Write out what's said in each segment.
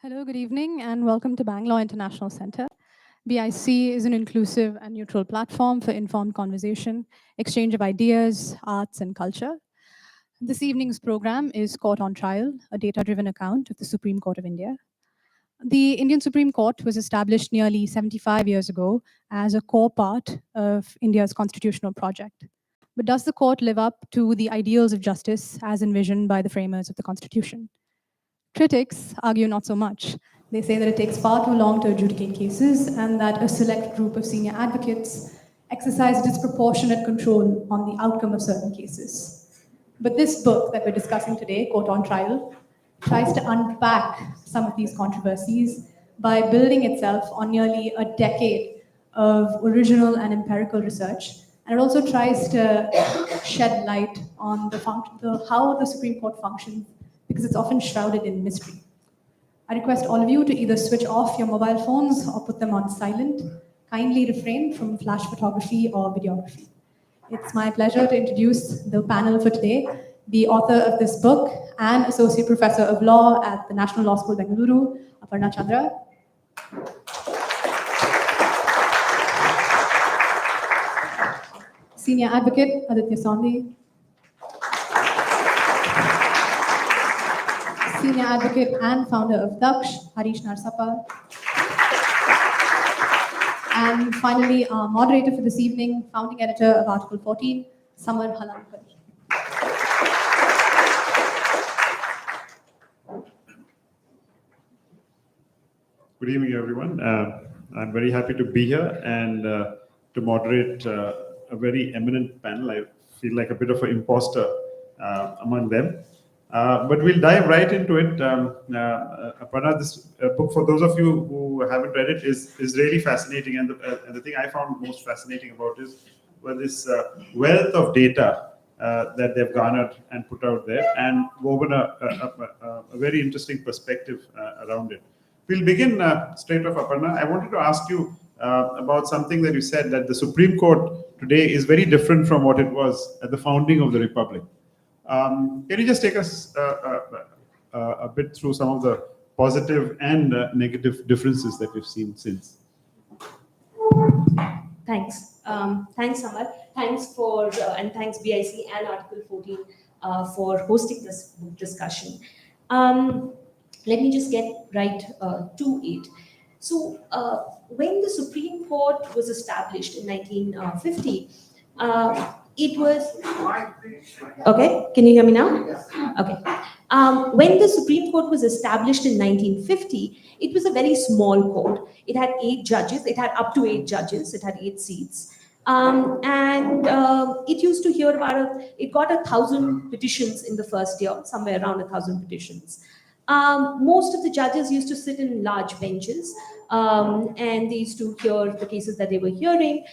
Hello, good evening, and welcome to Bangalore International Center. BIC is an inclusive and neutral platform for informed conversation, exchange of ideas, arts, and culture. This evening's program is Court on Trial, a data-driven account of the Supreme Court of India. The Indian Supreme Court was established nearly 75 years ago as a core part of India's constitutional project. But does the court live up to the ideals of justice as envisioned by the framers of the Constitution? Critics argue not so much. They say that it takes far too long to adjudicate cases and that a select group of senior advocates exercise disproportionate control on the outcome of certain cases. But this book that we're discussing today, Court on Trial, tries to unpack some of these controversies by building itself on nearly a decade of original and empirical research. And it also tries to shed light on how the Supreme Court functions, because it's often shrouded in mystery. I request all of you to either switch off your mobile phones or put them on silent. Kindly refrain from flash photography or videography. It's my pleasure to introduce the panel for today, the author of this book and Associate Professor of Law at the National Law School, Bengaluru, Aparna Chandra. Senior Advocate, Aditya Sondhi. Senior Advocate and founder of Daksh, Harish Narsappa. And finally, our moderator for this evening, founding editor of Article 14, Samar Halankar. Good evening, everyone. I'm very happy to be here and to moderate a very eminent panel. I feel like a bit of an imposter among them. But we'll dive right into it. Aparna, this book, for those of you who haven't read it, is really fascinating. And the thing I found most fascinating about is this wealth of data that they've garnered and put out there and woven a very interesting perspective around it. We'll begin straight off, Aparna. I wanted to ask you about something that you said, that the Supreme Court today is very different from what it was at the founding of the Republic. Can you just take us a bit through some of the positive and negative differences that we've seen since? Thanks. Thanks, Samar. Thanks and thanks BIC and Article 14 for hosting this book discussion. Let me just get right to it. So when the Supreme Court was established in 1950, it was... Okay, can you hear me now? Okay. When the Supreme Court was established in 1950, it was a very small court. It had 8 judges. It had up to 8 judges. It had 8 seats. It used to hear about it got 1,000 petitions in the first year, somewhere around 1,000 petitions. Most of the judges used to sit in large benches, and they used to hear the cases that they were hearing,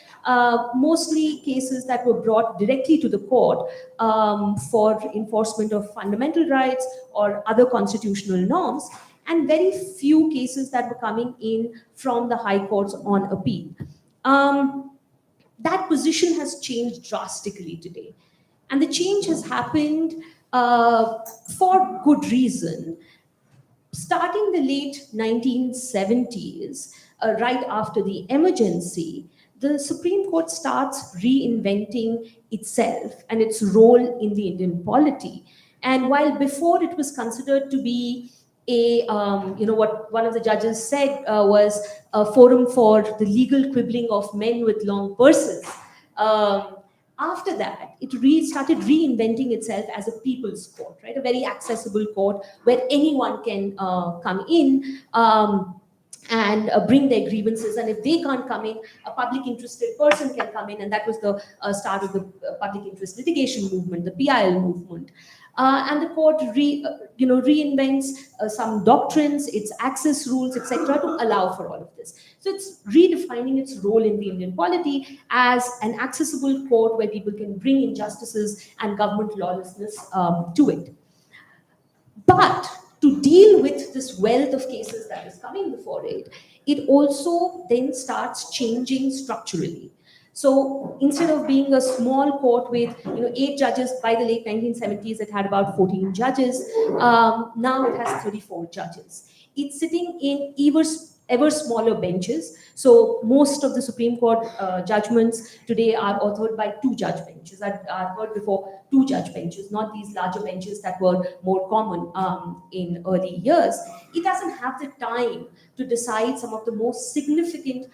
mostly cases that were brought directly to the court for enforcement of fundamental rights or other constitutional norms, and very few cases that were coming in from the high courts on appeal. That position has changed drastically today. And the change has happened for good reason. Starting the late 1970s, right after the emergency, the Supreme Court starts reinventing itself and its role in the Indian polity. And while before it was considered to be what one of the judges said was a forum for the legal quibbling of men with long purses. After that, it started reinventing itself as a people's court, right? A very accessible court where anyone can come in and bring their grievances. And if they can't come in, a public interested person can come in. And that was the start of the public interest litigation movement, the PIL movement. And the court reinvents some doctrines, its access rules, etc., to allow for all of this. So it's redefining its role in the Indian polity as an accessible court where people can bring injustices and government lawlessness to it. But to deal with this wealth of cases that is coming before it, it also then starts changing structurally. So instead of being a small court with 8 judges, by the late 1970s it had about 14 judges. Now it has 34 judges. it's sitting in ever smaller benches. So most of the Supreme Court judgments today are authored by two judge benches, are heard before two judge benches, not these larger benches that were more common in early years. It doesn't have the time to decide some of the most significant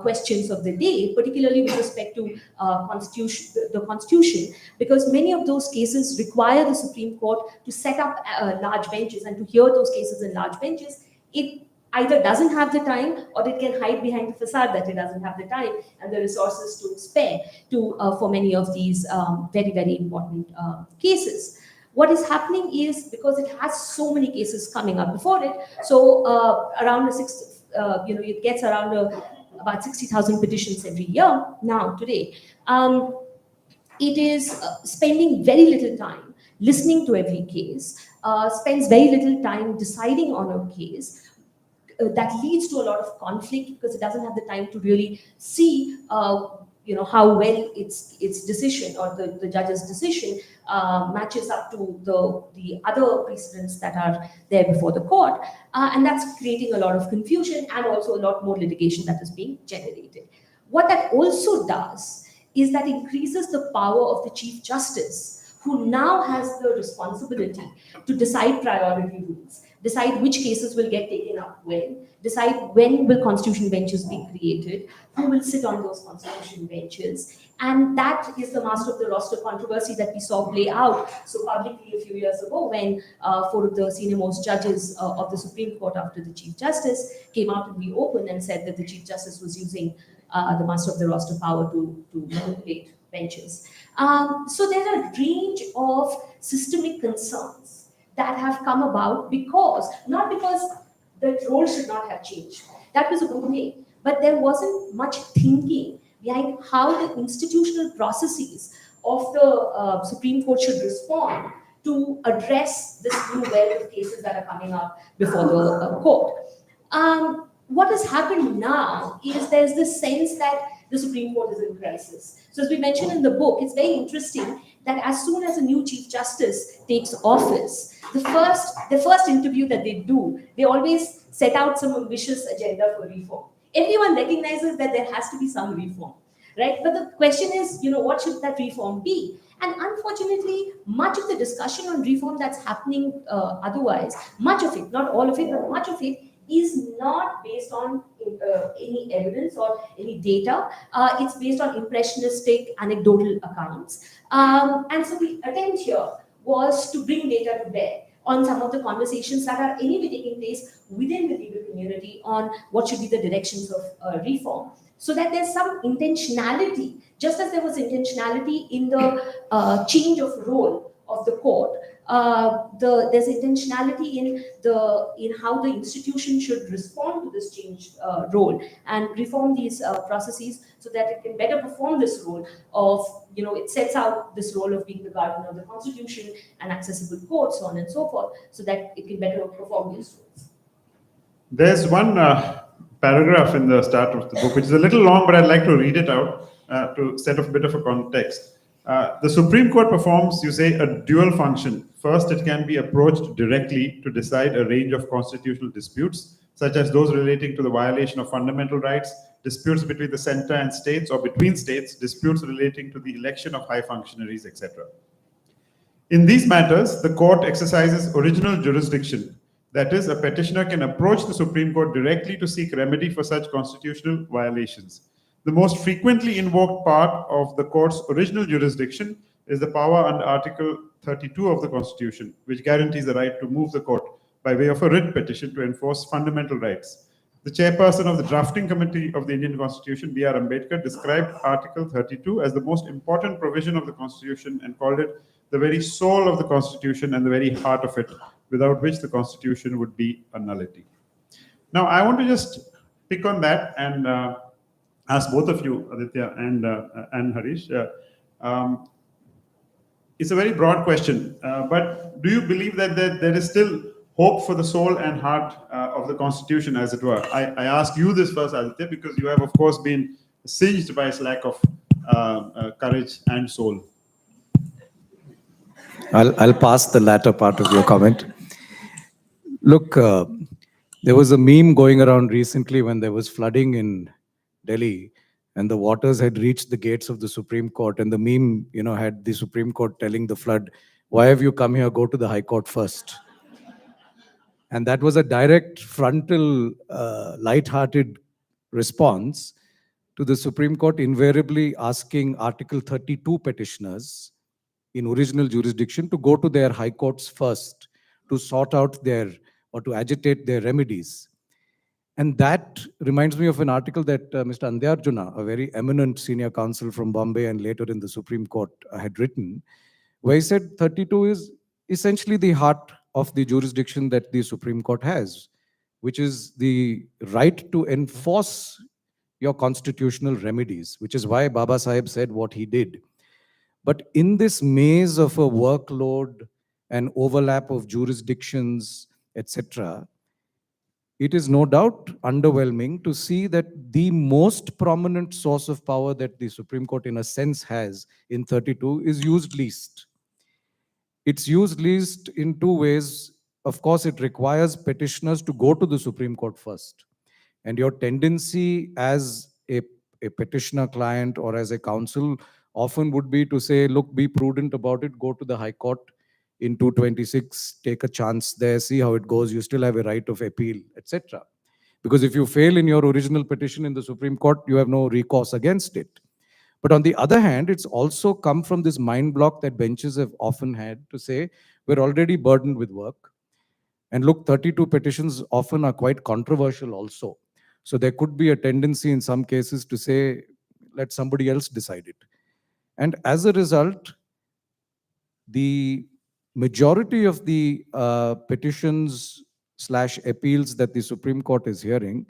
questions of the day, particularly with respect to the Constitution, because many of those cases require the Supreme Court to set up large benches, and to hear those cases in large benches, it either doesn't have the time, or it can hide behind the facade that it doesn't have the time and the resources to spare for many of these very, very important cases. What is happening is, because it has so many cases coming up before it, so around it gets around about 60,000 petitions every year now today. It is spending very little time listening to every case, spends very little time deciding on a case. That leads to a lot of conflict, because it doesn't have the time to really see how well its decision, or the judge's decision, matches up to the other precedents that are there before the court, and that's creating a lot of confusion and also a lot more litigation that is being generated. What that also does is that increases the power of the Chief Justice, who now has the responsibility to decide priority rules, decide which cases will get taken up when, decide when will constitution benches be created, who will sit on those constitution benches. And that is the master of the roster controversy that we saw play out so publicly a few years ago, when four of the senior-most judges of the Supreme Court, after the Chief Justice, came out in the open and said that the Chief Justice was using the master of the roster power to manipulate benches. So there are a range of systemic concerns that have come about not because the role should not have changed. That was okay, but there wasn't much thinking behind how the institutional processes of the Supreme Court should respond to address this new wave of cases that are coming up before the court. What has happened now is there's this sense that the Supreme Court is in crisis. So as we mentioned in the book, it's very interesting that as soon as a new Chief Justice takes office, the first interview that they do, they always set out some ambitious agenda for reform. Everyone recognizes that there has to be some reform, right? But the question is, what should that reform be? And unfortunately, much of the discussion on reform that's happening otherwise, much of it, not all of it, but much of it, is not based on any evidence or any data. It's based on impressionistic, anecdotal accounts. And so the attempt here was to bring data to bear on some of the conversations that are anyway taking place within the legal community on what should be the directions of reform, so that there's some intentionality, just as there was intentionality in the change of role of the court. There's intentionality in how the institution should respond to this changed role and reform these processes so that it can better perform this role of, it sets out this role of being the guardian of the Constitution and accessible courts, so on and so forth, so that it can better perform these roles. There's one paragraph in the start of the book, which is a little long, but I'd like to read it out to set a bit of a context. The Supreme Court performs, you say, a dual function. First, it can be approached directly to decide a range of constitutional disputes, such as those relating to the violation of fundamental rights, disputes between the center and states or between states, disputes relating to the election of high functionaries, etc. In these matters, the court exercises original jurisdiction. That is, a petitioner can approach the Supreme Court directly to seek remedy for such constitutional violations. The most frequently invoked part of the court's original jurisdiction is the power under Article 32 of the Constitution, which guarantees the right to move the court by way of a writ petition to enforce fundamental rights. The chairperson of the drafting committee of the Indian Constitution, B.R. Ambedkar, described Article 32 as the most important provision of the Constitution and called it the very soul of the Constitution and the very heart of it, without which the Constitution would be a nullity. Now, I want to just pick on that and ask both of you, Aditya and Harish. It's a very broad question, but do you believe that there is still hope for the soul and heart of the Constitution, as it were? I ask you this first, Aditya, because you have, of course, been singed by its lack of courage and soul. I'll pass the latter part of your comment. Look, There was a meme going around recently when there was flooding in Delhi and the waters had reached the gates of the Supreme Court. And the meme, had the Supreme Court telling the flood, "Why have you come here? Go to the High Court first." And that was a direct, frontal, light-hearted response to the Supreme Court invariably asking Article 32 petitioners in original jurisdiction to go to their high courts first to sort out or to agitate their remedies. And that reminds me of an article that Mr. Andyarjuna, a very eminent senior counsel from Bombay and later in the Supreme Court, had written, where he said 32 is essentially the heart of the jurisdiction that the Supreme Court has, which is the right to enforce your constitutional remedies, which is why Baba Sahib said what he did. But in this maze of a workload and overlap of jurisdictions, etc., it is no doubt underwhelming to see that the most prominent source of power that the Supreme Court, in a sense, has in 32 is used least. It's used least in two ways. Of course, it requires petitioners to go to the Supreme Court first. And your tendency as a petitioner client or as a counsel often would be to say, look, be prudent about it, go to the High Court in 226, take a chance there, see how it goes. You still have a right of appeal, etc. Because if you fail in your original petition in the Supreme Court, you have no recourse against it. But on the other hand, it's also come from this mind block that benches have often had to say, we're already burdened with work. And look, 32 petitions often are quite controversial also. So there could be a tendency in some cases to say, let somebody else decide it. And as a result, the majority of the petitions/appeals that the Supreme Court is hearing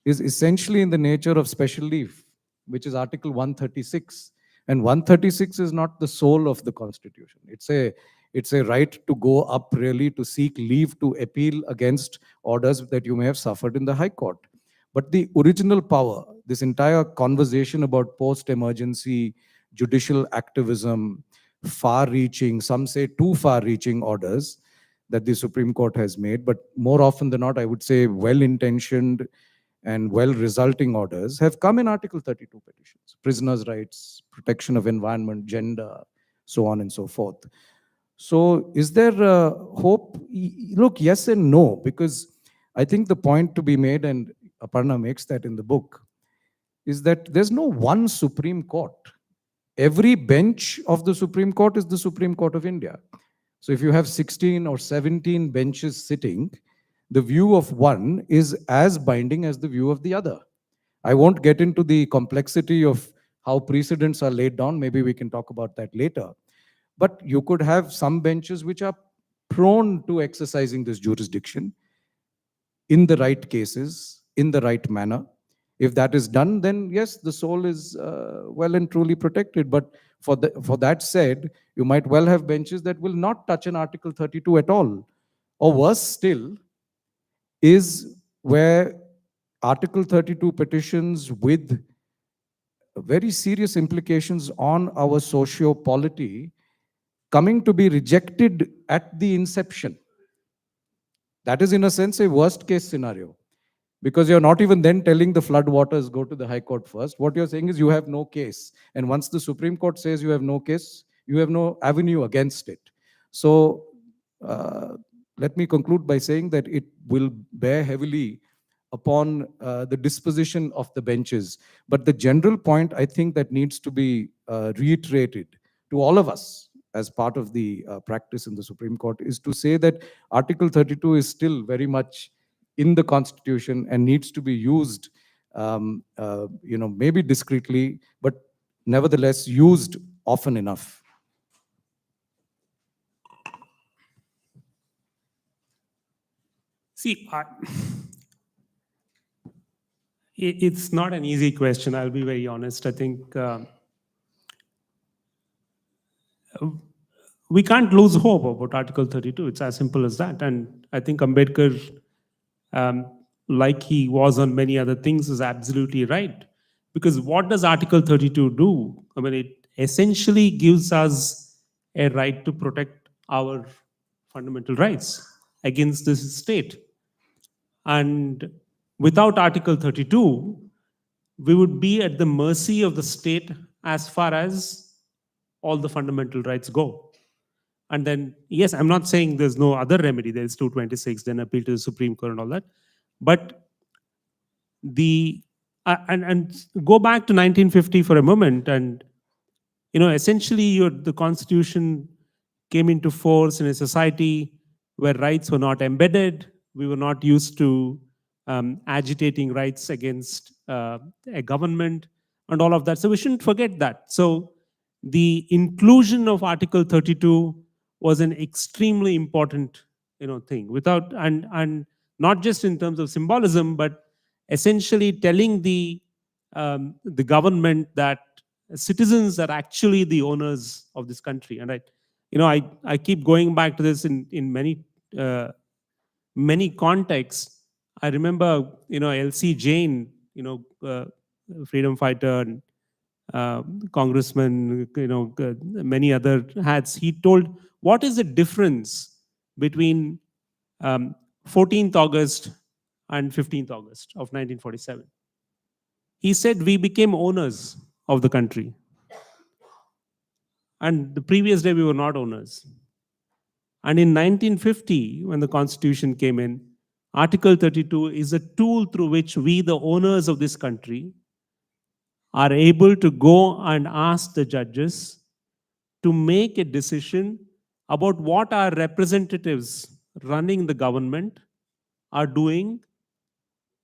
is essentially in the nature of special leave, which is Article 136. And 136 is not the soul of the Constitution. It's a right to go up really to seek leave to appeal against orders that you may have suffered in the High Court. But the original power, this entire conversation about post-emergency judicial activism, far-reaching, some say too far-reaching orders that the Supreme Court has made, but more often than not, I would say well-intentioned and well-resulting orders have come in Article 32 petitions. Prisoners' rights, protection of environment, gender, so on and so forth. So is there hope? Look, yes and no, because I think the point to be made, and Aparna makes that in the book, is that there's no one Supreme Court. Every bench of the Supreme Court is the Supreme Court of India. So if you have 16 or 17 benches sitting, the view of one is as binding as the view of the other. I won't get into the complexity of how precedents are laid down. Maybe we can talk about that later. But you could have some benches which are prone to exercising this jurisdiction in the right cases, in the right manner. If that is done, then yes, the soul is well and truly protected. But for that said, you might well have benches that will not touch an Article 32 at all. Or worse still, is where Article 32 petitions with very serious implications on our socio-polity coming to be rejected at the inception. That is, in a sense, a worst-case scenario. Because you're not even then telling the flood waters go to the High Court first. What you're saying is you have no case. And once the Supreme Court says you have no case, you have no avenue against it. So let me conclude by saying that it will bear heavily upon the disposition of the benches. But the general point, I think, that needs to be reiterated to all of us as part of the practice in the Supreme Court is to say that Article 32 is still very much in the Constitution and needs to be used, maybe discreetly, but nevertheless used often enough. See, it's not an easy question. I'll be very honest. I think we can't lose hope about Article 32. It's as simple as that. And I think Ambedkar, like he was on many other things, is absolutely right. Because what does Article 32 do? I mean, it essentially gives us a right to protect our fundamental rights against this state. And without Article 32, we would be at the mercy of the state as far as all the fundamental rights go. And then, yes, I'm not saying there's no other remedy. There's 226, then appeal to the Supreme Court and all that. But the and go back to 1950 for a moment, and essentially, the Constitution came into force in a society where rights were not embedded. We were not used to agitating rights against a government and all of that. So we shouldn't forget that. So the inclusion of Article 32 was an extremely important, thing. Without and not just in terms of symbolism, but essentially telling the government that citizens are actually the owners of this country. And I keep going back to this in uh, many contexts. I remember, LC Jain, freedom fighter and congressman, many other hats. He told, what is the difference between 14th August and 15th August of 1947? He said, we became owners of the country. And the previous day, we were not owners. And in 1950, when the Constitution came in, Article 32 is a tool through which we, the owners of this country, are able to go and ask the judges to make a decision about what our representatives running the government are doing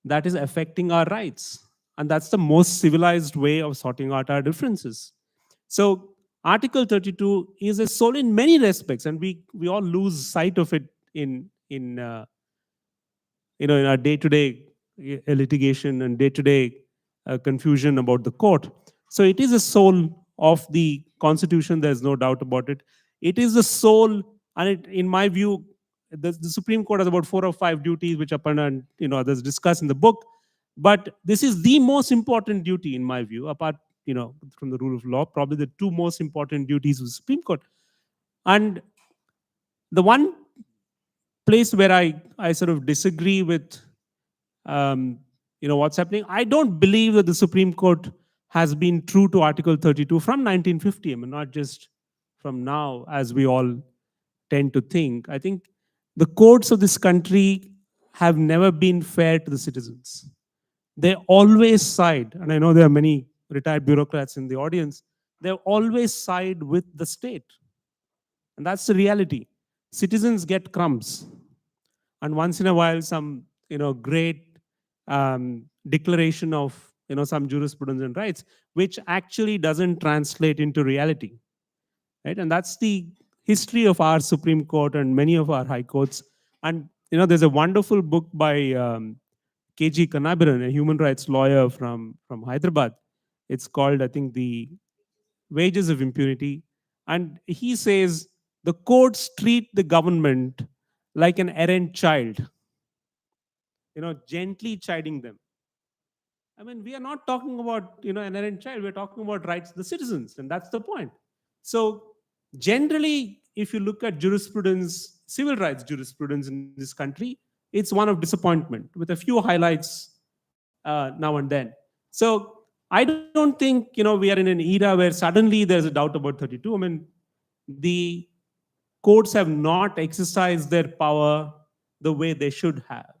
that is affecting our rights. And that's the most civilized way of sorting out our differences. So Article 32 is a soul in many respects, and we all lose sight of it in our day-to-day litigation and day-to-day confusion about the court. So it is a soul of the Constitution. There's no doubt about it. It is the soul, and in my view, the Supreme Court has about 4 or 5 duties, which Aparna and others discuss in the book. But this is the most important duty, in my view, apart from the rule of law, probably the 2 most important duties of the Supreme Court. And the one place where I sort of disagree with what's happening, I don't believe that the Supreme Court has been true to Article 32 from 1950. I mean, not just from now, as we all tend to think. I think the courts of this country have never been fair to the citizens. They always side, and I know there are many retired bureaucrats in the audience, they always side with the state. And that's the reality. Citizens get crumbs. And once in a while, some great declaration of some jurisprudence and rights, which actually doesn't translate into reality. Right? And that's the history of our Supreme Court and many of our high courts. And there's a wonderful book by K.G. Kannabiran, a human rights lawyer from Hyderabad. It's called, I think, The Wages of Impunity. And he says the courts treat the government like an errant child, gently chiding them. I mean, we are not talking about an errant child. We're talking about rights of the citizens, and that's the point. So generally, if you look at jurisprudence, civil rights jurisprudence in this country, it's one of disappointment with a few highlights now and then. So I don't think we are in an era where suddenly there's a doubt about 32. I mean, the courts have not exercised their power the way they should have.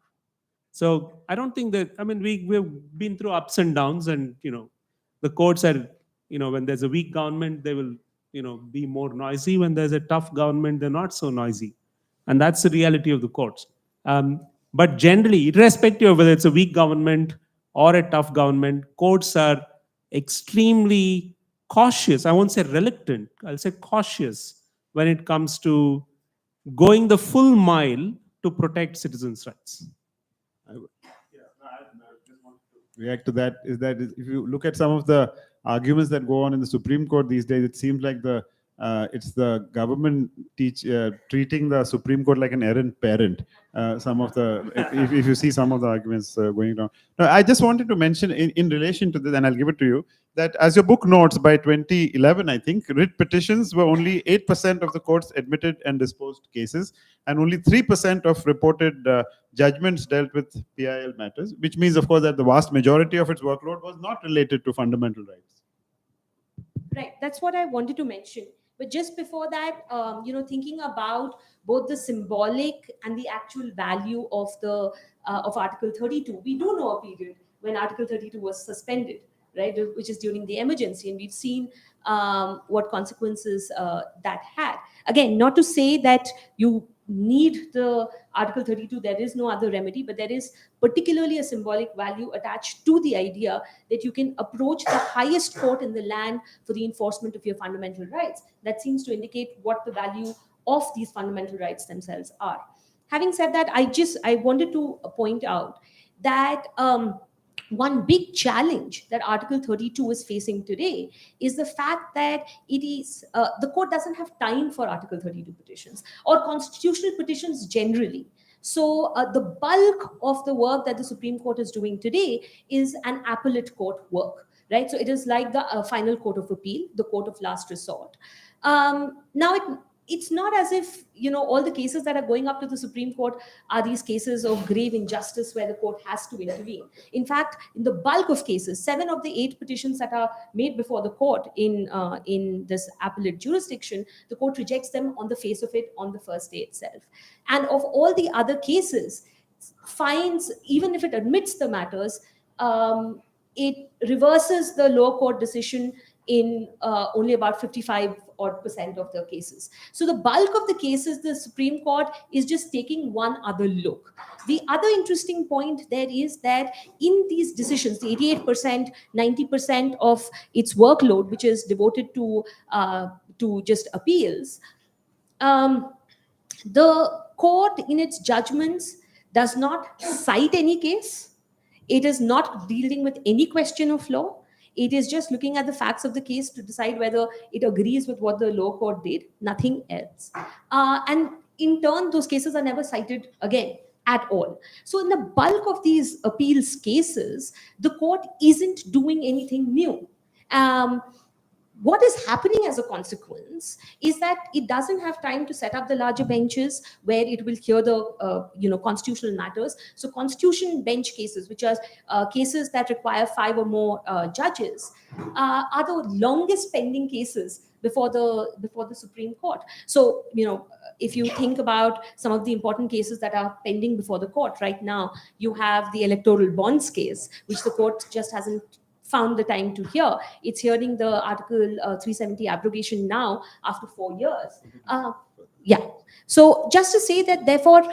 So I don't think that, I mean, we've been through ups and downs, and the courts are, when there's a weak government, they will be more noisy. When there's a tough government, they're not so noisy. And that's the reality of the courts. But generally, irrespective of whether it's a weak government or a tough government, courts are extremely cautious. I won't say reluctant, I'll say cautious when it comes to going the full mile to protect citizens' rights. React to that is that if you look at some of the arguments that go on in the Supreme Court these days, it seems like the it's the government treating the Supreme Court like an errant parent. Some of the, if you see some of the arguments going down. Now, I just wanted to mention in relation to this, and I'll give it to you, that as your book notes, by 2011, I think, writ petitions were only 8% of the courts admitted and disposed cases, and only 3% of reported judgments dealt with PIL matters, which means, of course, that the vast majority of its workload was not related to fundamental rights. Right, that's what I wanted to mention. But just before that, thinking about both the symbolic and the actual value of the of Article 32, we do know a period when Article 32 was suspended, right, which is during the emergency, and we've seen what consequences that had. Again, not to say that you need the Article 32, there is no other remedy, but there is particularly a symbolic value attached to the idea that you can approach the highest court in the land for the enforcement of your fundamental rights. That seems to indicate what the value of these fundamental rights themselves are. Having said that, I wanted to point out that one big challenge that Article 32 is facing today is the fact that it is the court doesn't have time for Article 32 petitions or constitutional petitions generally. So the bulk of the work that the Supreme Court is doing today is an appellate court work, right? So it is like the final court of appeal, the court of last resort. Now it's not as if all the cases that are going up to the Supreme Court are these cases of grave injustice where the court has to intervene. In fact, in the bulk of cases, 7 of the 8 petitions that are made before the court in this appellate jurisdiction, the court rejects them on the face of it on the first day itself. And of all the other cases, finds, even if it admits the matters, it reverses the lower court decision in only about 55% of the cases. So the bulk of the cases, the Supreme Court is just taking one other look. The other interesting point there is that in these decisions, the 88%, 90% of its workload, which is devoted to just appeals, the court in its judgments does not cite any case. It is not dealing with any question of law. It is just looking at the facts of the case to decide whether it agrees with what the lower court did, nothing else. And in turn, those cases are never cited again at all. So in the bulk of these appeals cases, the court isn't doing anything new. What is happening as a consequence is that it doesn't have time to set up the larger benches where it will hear the constitutional matters. So constitution bench cases, which are cases that require 5 or more judges, are the longest pending cases before the Supreme Court. So if you think about some of the important cases that are pending before the court right now, you have the electoral bonds case, which the court just hasn't found the time to hear. It's hearing the Article 370 abrogation now after 4 years. So just to say that, therefore,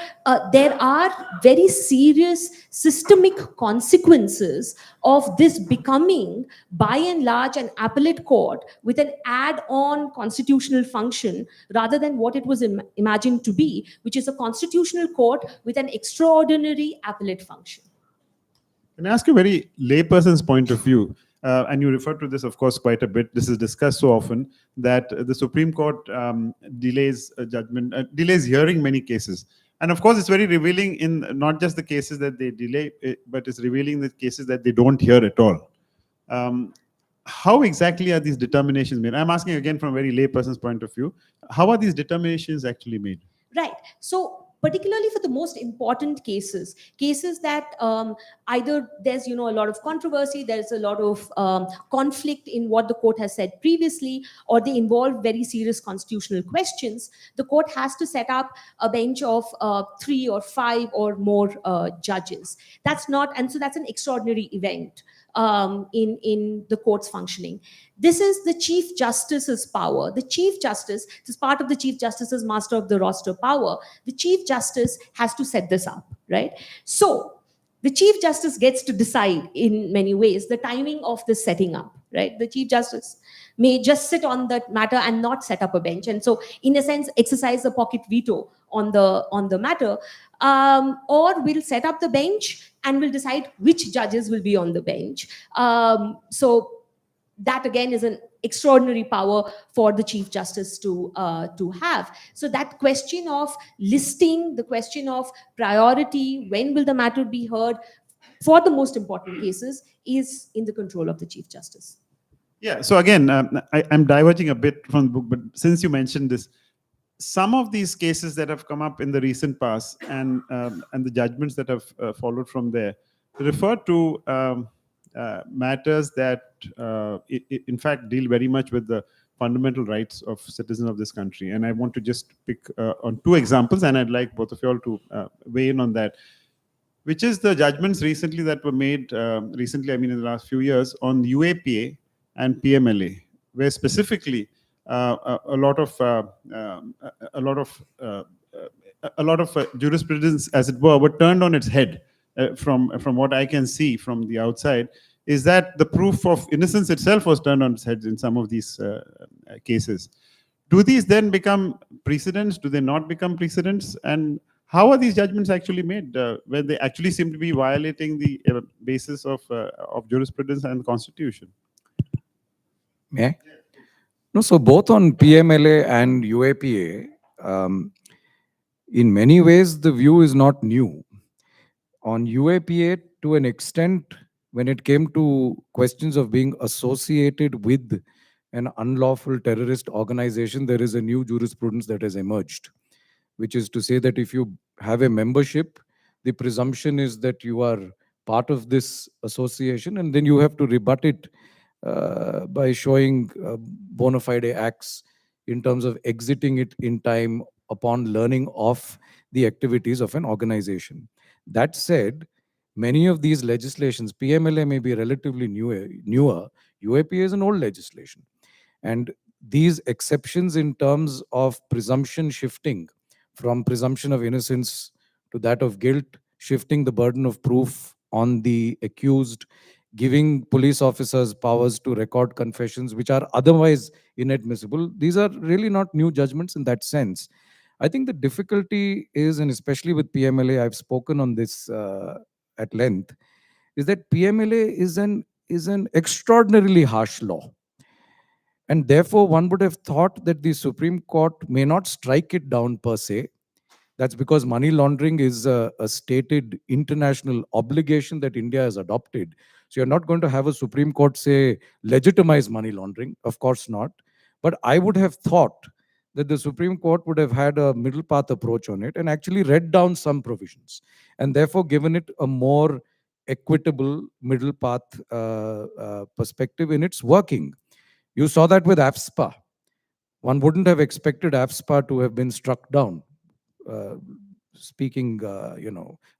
there are very serious systemic consequences of this becoming, by and large, an appellate court with an add-on constitutional function rather than what it was imagined to be, which is a constitutional court with an extraordinary appellate function. Can I ask you a very layperson's point of view? And you refer to this, of course, quite a bit. This is discussed so often that the Supreme Court delays judgment, delays hearing many cases. And of course, it's very revealing in not just the cases that they delay, but it's revealing the cases that they don't hear at all. How exactly are these determinations made? I'm asking again from a very layperson's point of view. How are these determinations actually made? Right. So particularly for the most important cases that either there's a lot of controversy, there's a lot of conflict in what the court has said previously, or they involve very serious constitutional questions, the court has to set up a bench of 3 or 5 or more judges. So that's an extraordinary event in the court's functioning. This is the Chief Justice's power. The Chief Justice, this is part of the Chief Justice's master of the roster power. The Chief Justice has to set this up, right? So the Chief Justice gets to decide in many ways the timing of the setting up, right? The Chief Justice may just sit on that matter and not set up a bench, and so in a sense exercise the pocket veto on the matter, or we'll set up the bench and we'll decide which judges will be on the bench. So that again is an extraordinary power for the Chief Justice to have. So that question of listing, the question of priority, when will the matter be heard, for the most important cases, is in the control of the Chief Justice. Yeah, so again, I'm diverging a bit from the book, but since you mentioned this, some of these cases that have come up in the recent past and the judgments that have followed from there refer to matters that, in fact, deal very much with the fundamental rights of citizens of this country. And I want to just pick on two examples, and I'd like both of you all to weigh in on that, which is the judgments recently that were made, recently, I mean, in the last few years, on UAPA and PMLA, where specifically a lot of jurisprudence, as it were turned on its head. From what I can see from the outside, is that the proof of innocence itself was turned on its head in some of these cases. Do these then become precedents? Do they not become precedents? And how are these judgments actually made, where they actually seem to be violating the basis of jurisprudence and the Constitution? May I? No, so both on PMLA and UAPA, in many ways, the view is not new. On UAPA, to an extent, when it came to questions of being associated with an unlawful terrorist organization, there is a new jurisprudence that has emerged, which is to say that if you have a membership, the presumption is that you are part of this association, and then you have to rebut it by showing bona fide acts in terms of exiting it in time upon learning of the activities of an organization. That said, many of these legislations, PMLA may be relatively newer, UAPA is an old legislation. And these exceptions in terms of presumption shifting from presumption of innocence to that of guilt, shifting the burden of proof on the accused, giving police officers powers to record confessions which are otherwise inadmissible. These are really not new judgments in that sense. I think the difficulty is, and especially with PMLA, I've spoken on this at length, is that PMLA is an extraordinarily harsh law. And therefore, one would have thought that the Supreme Court may not strike it down per se. That's because money laundering is a stated international obligation that India has adopted. So you're not going to have a Supreme Court say, legitimize money laundering. Of course not. But I would have thought that the Supreme Court would have had a middle path approach on it and actually read down some provisions and therefore given it a more equitable middle path perspective in its working. You saw that with AFSPA. One wouldn't have expected AFSPA to have been struck down, speaking,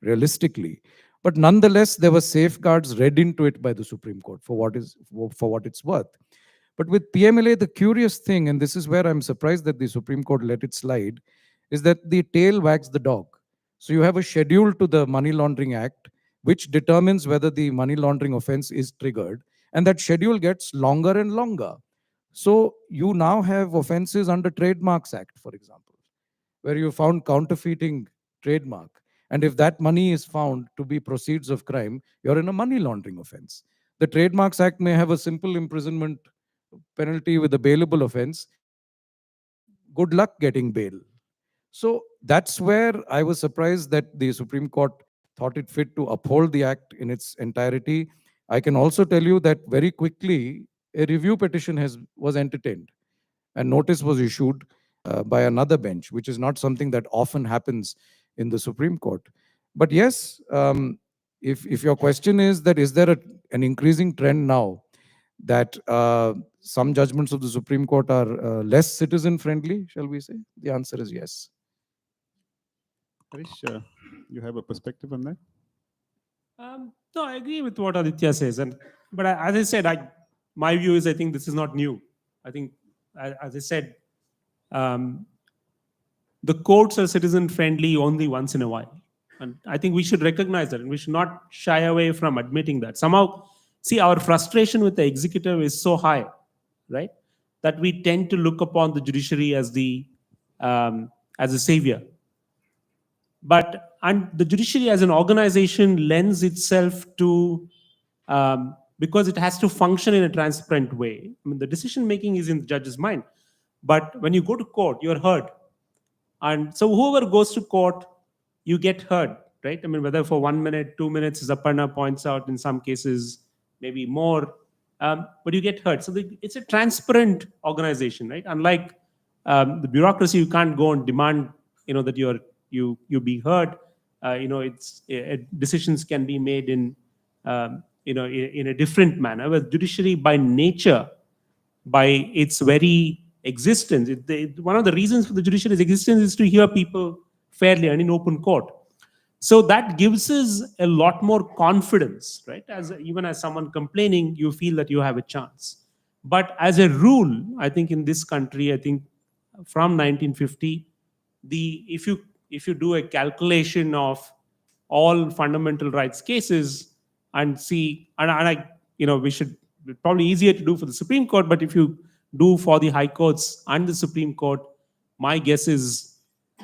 realistically. But nonetheless, there were safeguards read into it by the Supreme Court for what it's worth. But with PMLA, the curious thing, and this is where I'm surprised that the Supreme Court let it slide, is that the tail wags the dog. So you have a schedule to the Money Laundering Act, which determines whether the money laundering offense is triggered. And that schedule gets longer and longer. So you now have offenses under Trademarks Act, for example, where you found counterfeiting trademark. And if that money is found to be proceeds of crime, you're in a money laundering offense. The Trademarks Act may have a simple imprisonment penalty with a bailable offense. Good luck getting bail. So that's where I was surprised that the Supreme Court thought it fit to uphold the act in its entirety. I can also tell you that very quickly, a review petition was entertained and notice was issued by another bench, which is not something that often happens in the Supreme Court. But yes, if your question is that is there an increasing trend now that some judgments of the Supreme Court are less citizen-friendly, shall we say? The answer is yes. Harish, you have a perspective on that? No, I agree with what Aditya says. But as I said, my view is I think this is not new. I think, as I said, the courts are citizen-friendly only once in a while. And I think we should recognize that, and we should not shy away from admitting that. Somehow, see, our frustration with the executive is so high, right, that we tend to look upon the judiciary as as a savior. But the judiciary as an organization lends itself to because it has to function in a transparent way. I mean, the decision making is in the judge's mind, but when you go to court, you're heard. And so whoever goes to court, you get heard, right? I mean, whether for 1 minute, 2 minutes, as Aparna points out, in some cases, maybe more, but you get heard. So it's a transparent organization, right? Unlike the bureaucracy, you can't go and demand, that you be heard. Decisions can be made in, in a different manner. But judiciary, by nature, by its very existence, one of the reasons for the judiciary's existence is to hear people fairly and in open court. So that gives us a lot more confidence, right? Even as someone complaining, you feel that you have a chance. But as a rule, I think in this country, I think from 1950, if you do a calculation of all fundamental rights cases and see, we should, probably easier to do for the Supreme Court, but if you do for the high courts and the Supreme Court, my guess is,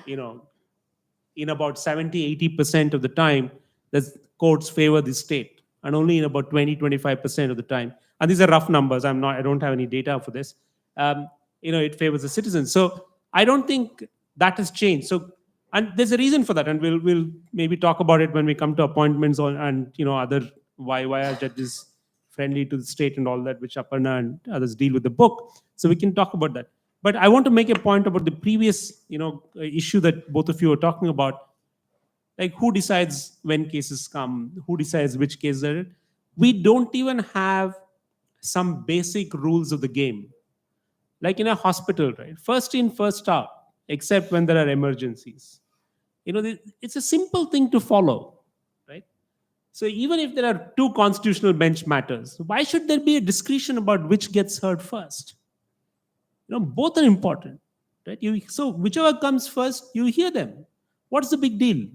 in about 70-80% of the time, the courts favor the state, and only in about 20-25% of the time, and these are rough numbers, I don't have any data for this, it favors the citizens. So I don't think that has changed. So, and there's a reason for that, and we'll maybe talk about it when we come to appointments and other why are judges friendly to the state and all that, which Aparna and others deal with the book. So we can talk about that. But I want to make a point about the previous, issue that both of you are talking about, like who decides when cases come, who decides which cases are. We don't even have some basic rules of the game. Like in a hospital, right? First in, first out, except when there are emergencies. It's a simple thing to follow, right? So even if there are two constitutional bench matters, why should there be a discretion about which gets heard first? Both are important, right? So whichever comes first, you hear them. What's the big deal?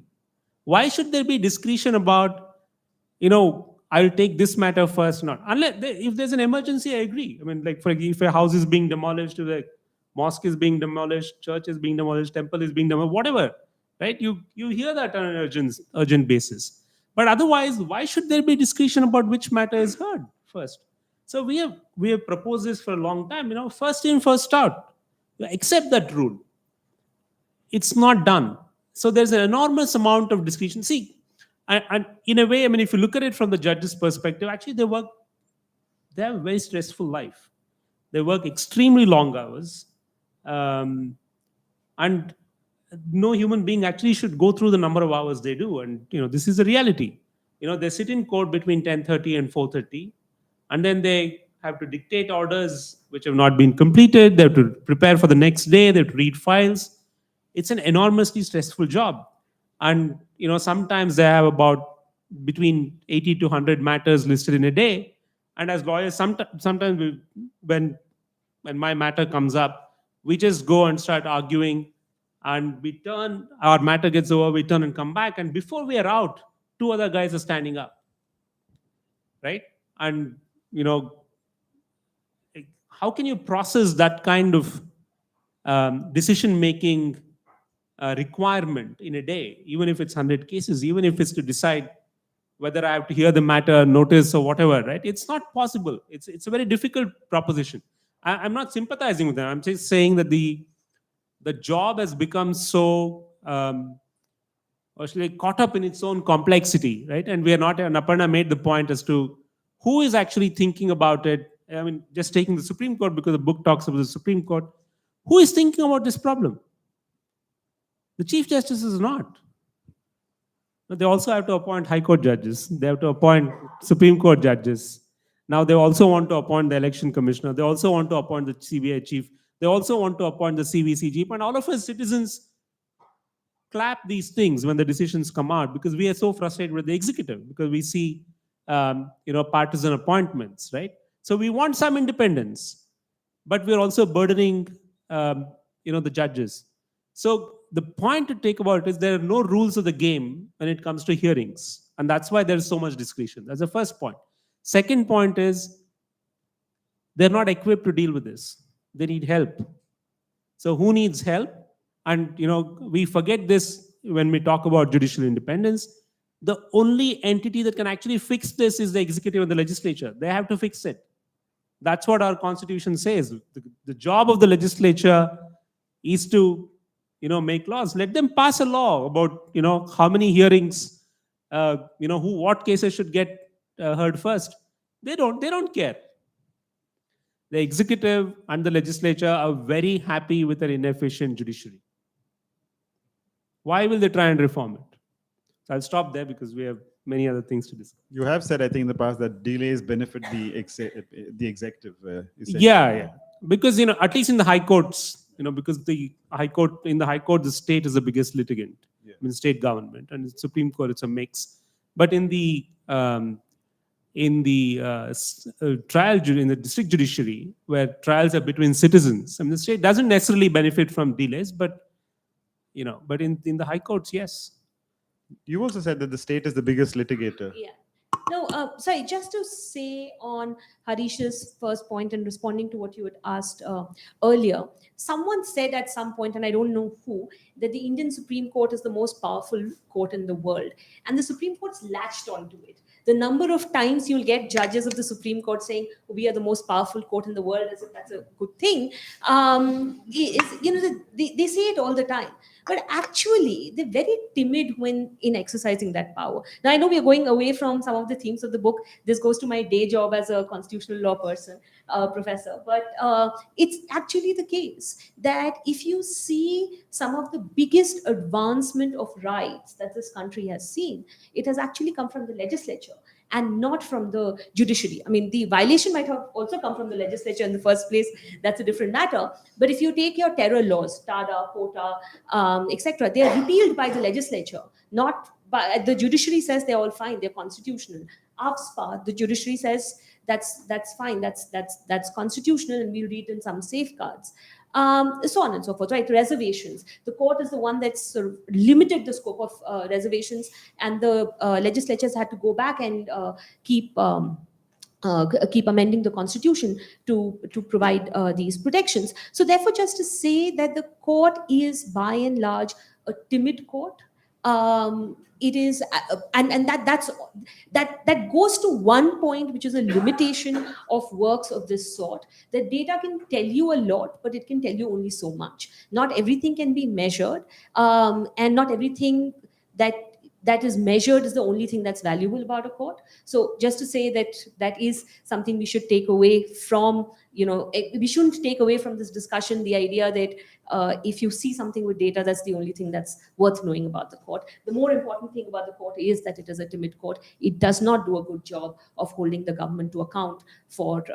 Why should there be discretion about, I'll take this matter first, not? Unless, if there's an emergency, I agree. I mean, like if a house is being demolished, if a mosque is being demolished, church is being demolished, temple is being demolished, whatever, right? You hear that on an urgent basis. But otherwise, why should there be discretion about which matter is heard first? So we have proposed this for a long time. First in, first out. Accept that rule. It's not done. So there's an enormous amount of discretion. See, and in a way, I mean, if you look at it from the judge's perspective, actually they have a very stressful life. They work extremely long hours, and no human being actually should go through the number of hours they do. And this is the reality. They sit in court between 10:30 and 4:30, and then they have to dictate orders which have not been completed. They have to prepare for the next day. They have to read files. It's an enormously stressful job. And sometimes they have about between 80 to 100 matters listed in a day. And as lawyers, sometimes when my matter comes up, we just go and start arguing, and our matter gets over, we turn and come back, and before we are out, two other guys are standing up, right? And how can you process that kind of decision making requirement in a day, even if it's 100 cases, even if it's to decide whether I have to hear the matter, notice, or whatever, right? It's not possible. It's a very difficult proposition. I'm not sympathizing with them. I'm just saying that the job has become so actually caught up in its own complexity, right? And we are not, and Aparna made the point as to who is actually thinking about it. I mean, just taking the Supreme Court, because the book talks about the Supreme Court, who is thinking about this problem? The Chief Justice is not. But they also have to appoint High Court judges. They have to appoint Supreme Court judges. Now they also want to appoint the Election Commissioner. They also want to appoint the CBI Chief. They also want to appoint the CVC Chief. And all of us citizens clap these things when the decisions come out, because we are so frustrated with the executive, because we see partisan appointments, right? So we want some independence, but we're also burdening the judges. So the point to take about it is there are no rules of the game when it comes to hearings, and that's why there's so much discretion. That's the first point. Second point is they're not equipped to deal with this. They need help. So who needs help? And we forget this when we talk about judicial independence. the only entity that can actually fix this is the executive and the legislature. They have to fix it. That's what our constitution says. The job of the legislature is to, make laws. Let them pass a law about, how many hearings, what cases should get heard first. They don't care. The executive and the legislature are very happy with an inefficient judiciary. Why will they try and reform it? So I'll stop there because we have many other things to discuss. You have said, I think, in the past that delays benefit the executive. Essentially. Yeah. Because, at least in the high courts, because in the high court, the state is the biggest litigant. Yeah. I mean, state government, and the Supreme Court, it's a mix. But in the trial, in the district judiciary, where trials are between citizens, I mean, the state doesn't necessarily benefit from delays, but in the high courts, yes. You also said that the state is the biggest litigator. Yeah. No, sorry, just to say on Harish's first point and responding to what you had asked earlier, someone said at some point, and I don't know who, that the Indian Supreme Court is the most powerful court in the world. And the Supreme Court's latched onto it. The number of times you'll get judges of the Supreme Court saying, we are the most powerful court in the world, as if that's a good thing, they say it all the time. But actually, they're very timid when in exercising that power. Now, I know we are going away from some of the themes of the book. This goes to my day job as a constitutional law professor. But it's actually the case that if you see some of the biggest advancement of rights that this country has seen, it has actually come from the legislature and not from the judiciary. I mean, the violation might have also come from the legislature in the first place. That's a different matter. But if you take your terror laws, TADA, POTA, etc., they are repealed by the legislature. Not by the judiciary says they're all fine, they're constitutional. AFSPA, the judiciary says that's fine, that's constitutional, and we'll read in some safeguards. So on and so forth, right? Reservations. The court is the one that's sort of limited the scope of reservations, and the legislatures had to go back and keep amending the constitution to provide these protections. So therefore, just to say that the court is by and large a timid court, it is, and that goes to one point, which is a limitation of works of this sort. That data can tell you a lot, but it can tell you only so much. Not everything can be measured, and not everything that is measured is the only thing that's valuable about a court. So just to say that is something we should take away from, we shouldn't take away from this discussion the idea that if you see something with data, that's the only thing that's worth knowing about the court. The more important thing about the court is that it is a timid court. It does not do a good job of holding the government to account for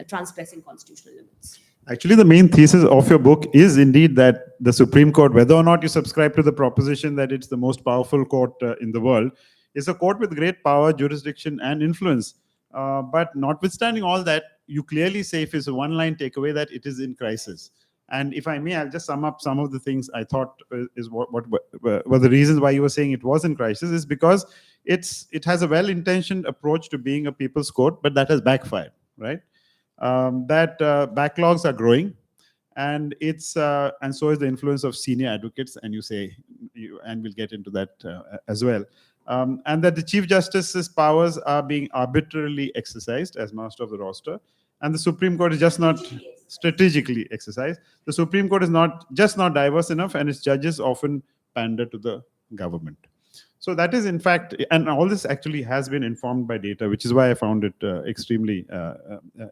transgressing constitutional limits. Actually, the main thesis of your book is indeed that the Supreme Court, whether or not you subscribe to the proposition that it's the most powerful court in the world, is a court with great power, jurisdiction, and influence. But notwithstanding all that, you clearly say, if it's a one-line takeaway, that it is in crisis. And if I may, I'll just sum up some of the things I thought is what were the reasons why you were saying it was in crisis, is because it has a well-intentioned approach to being a people's court, but that has backfired, right? That backlogs are growing, and and so is the influence of senior advocates, and and we'll get into that as well. And that the Chief Justice's powers are being arbitrarily exercised as master of the roster, and the Supreme Court is just not strategically exercised. The Supreme Court is not diverse enough, and its judges often pander to the government. So that is, in fact, and all this actually has been informed by data, which is why I found it extremely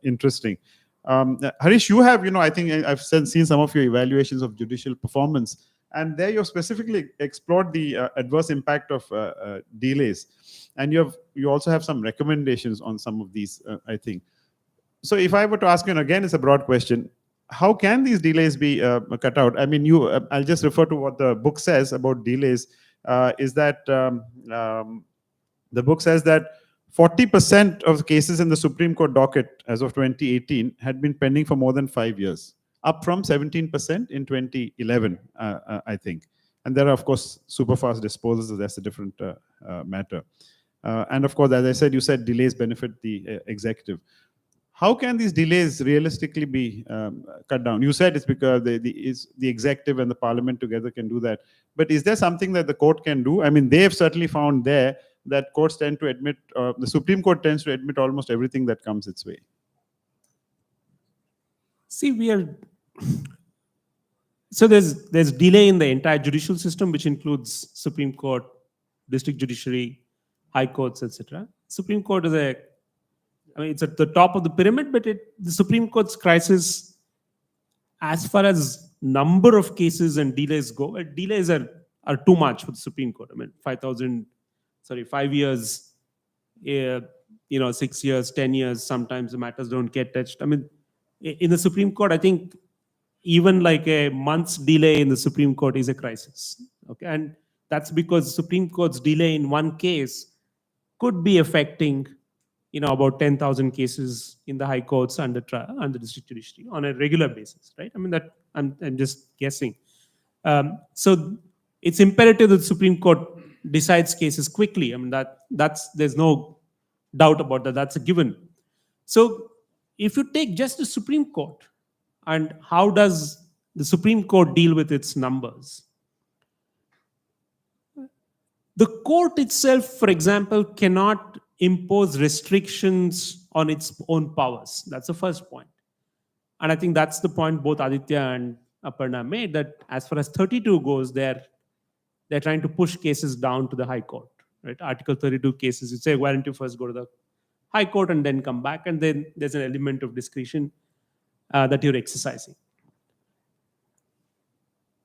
interesting. Harish, you have, I think I've seen some of your evaluations of judicial performance, and there you've specifically explored the adverse impact of delays, and you also have some recommendations on some of these, I think. So if I were to ask you, and again, it's a broad question, how can these delays be cut out? I mean, I'll just refer to what the book says about delays. Is that the book says that 40% of the cases in the Supreme Court docket as of 2018 had been pending for more than 5 years, up from 17% in 2011, I think. And there are, of course, super fast disposals, so that's a different matter. And of course, as I said, you said delays benefit the executive. How can these delays realistically be cut down? You said it's because the executive and the parliament together can do that. But is there something that the court can do? I mean, they have certainly found there that courts tend to admit, the Supreme Court tends to admit almost everything that comes its way. See, so there's delay in the entire judicial system, which includes Supreme Court, district judiciary, high courts, etc. Supreme Court is it's at the top of the pyramid, but the Supreme Court's crisis, as far as number of cases and delays go, delays are too much for the Supreme Court. 5 years, 6 years, 10 years, sometimes the matters don't get touched. In the Supreme Court, I think even like a month's delay in the Supreme Court is a crisis. Okay, and that's because Supreme Court's delay in one case could be affecting, about 10,000 cases in the high courts and the district judiciary on a regular basis, right? That I'm just guessing. So it's imperative that the Supreme Court decides cases quickly. That's there's no doubt about that. That's a given. So if you take just the Supreme Court, and how does the Supreme Court deal with its numbers? The court itself, for example, cannot impose restrictions on its own powers. That's the first point. And I think that's the point both Aditya and Aparna made, that as far as 32 goes, they're trying to push cases down to the High Court. Right? Article 32 cases, you say, why don't you first go to the High Court and then come back? And then there's an element of discretion that you're exercising.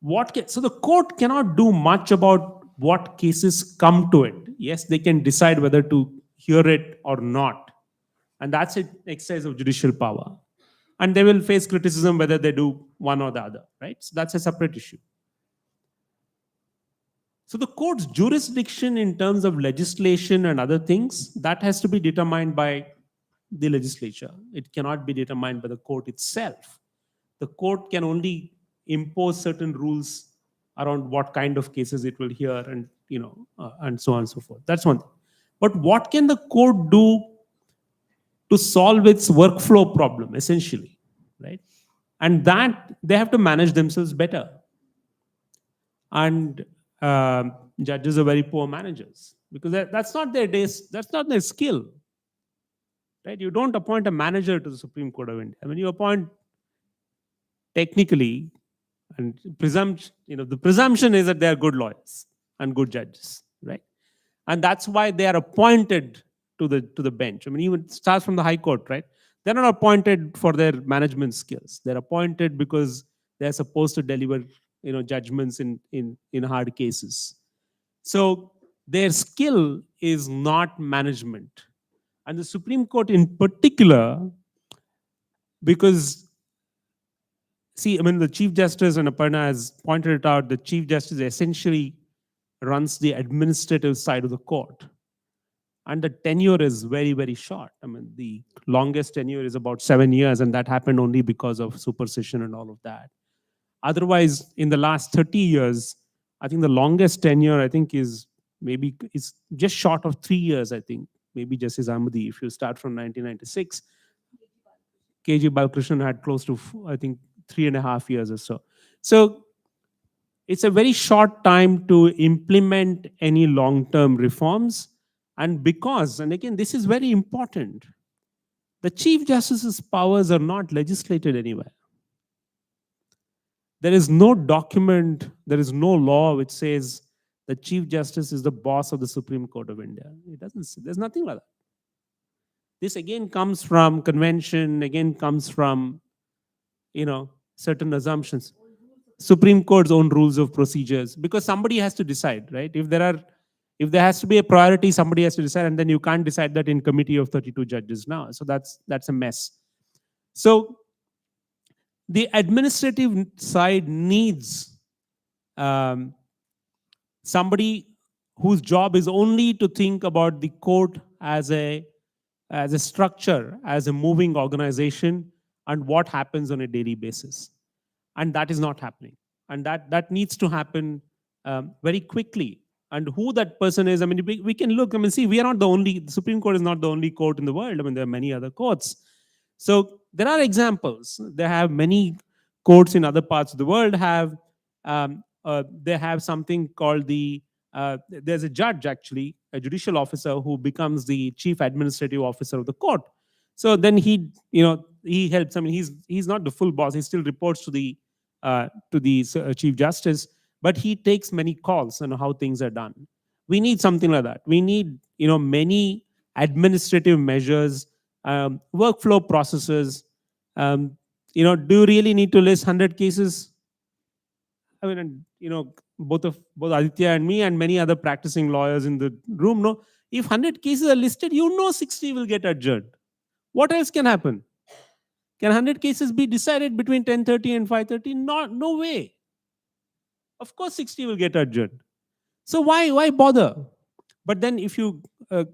So the court cannot do much about what cases come to it. Yes, they can decide whether to hear it or not. And that's an exercise of judicial power. And they will face criticism whether they do one or the other, right? So that's a separate issue. So the court's jurisdiction in terms of legislation and other things, that has to be determined by the legislature. It cannot be determined by the court itself. The court can only impose certain rules around what kind of cases it will hear, and and so on and so forth. That's one thing. But what can the court do to solve its workflow problem, essentially, right? And that they have to manage themselves better. And judges are very poor managers, because that's not their days, that's not their skill, right? You don't appoint a manager to the Supreme Court of India. You appoint technically, and the presumption is that they are good lawyers and good judges, right? And that's why they are appointed to the bench. Even it starts from the High Court, right? They're not appointed for their management skills. They're appointed because they're supposed to deliver, judgments in hard cases. So their skill is not management. And the Supreme Court in particular, because the Chief Justice, and Aparna has pointed it out, the Chief Justice essentially runs the administrative side of the court. And the tenure is very, very short. The longest tenure is about 7 years, and that happened only because of supersession and all of that. Otherwise, in the last 30 years, I think the longest tenure, is just short of 3 years, I think. Maybe Justice Ahmadi, if you start from 1996. KG Balkrishnan had close to, 3.5 years or so. So it's a very short time to implement any long-term reforms. And again, this is very important, the Chief Justice's powers are not legislated anywhere. There is no document, there is no law which says the Chief Justice is the boss of the Supreme Court of India. It doesn't. There's nothing like that. This again comes from convention, again comes from, certain assumptions. Supreme Court's own rules of procedures, because somebody has to decide, right? If there has to be a priority, somebody has to decide, and then you can't decide that in committee of 32 judges now. So that's a mess. So the administrative side needs somebody whose job is only to think about the court as a structure, as a moving organization, and what happens on a daily basis. And that is not happening. And that needs to happen very quickly. And who that person is, we can look, we are not the Supreme Court is not the only court in the world. There are many other courts. So there are examples. They have many courts in other parts of the world they have something called the there's a judge, actually, a judicial officer, who becomes the chief administrative officer of the court. So then he helps. I mean, he's not the full boss. He still reports to the chief justice, but he takes many calls on how things are done. We need something like that. We need many administrative measures, workflow processes. Do you really need to list 100 cases? I mean, and, both Aditya and me and many other practicing lawyers in the room know, if 100 cases are listed, 60 will get adjourned. What else can happen? Can 100 cases be decided between 10:30 and 5:30? No way. Of course, 60 will get adjourned. So why bother? But then if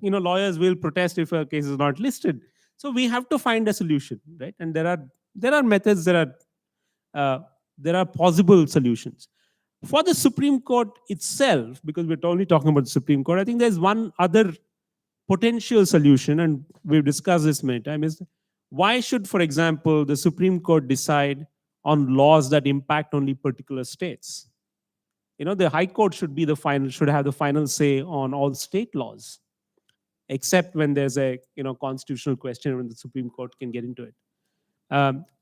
lawyers will protest if a case is not listed. So we have to find a solution, right? And there are methods, there are possible solutions. For the Supreme Court itself, because we're only talking about the Supreme Court, I think there's one other potential solution, and we've discussed this many times, is why should, for example, the Supreme Court decide on laws that impact only particular states? The High Court should have the final say on all state laws, except when there's a constitutional question when the Supreme Court can get into it.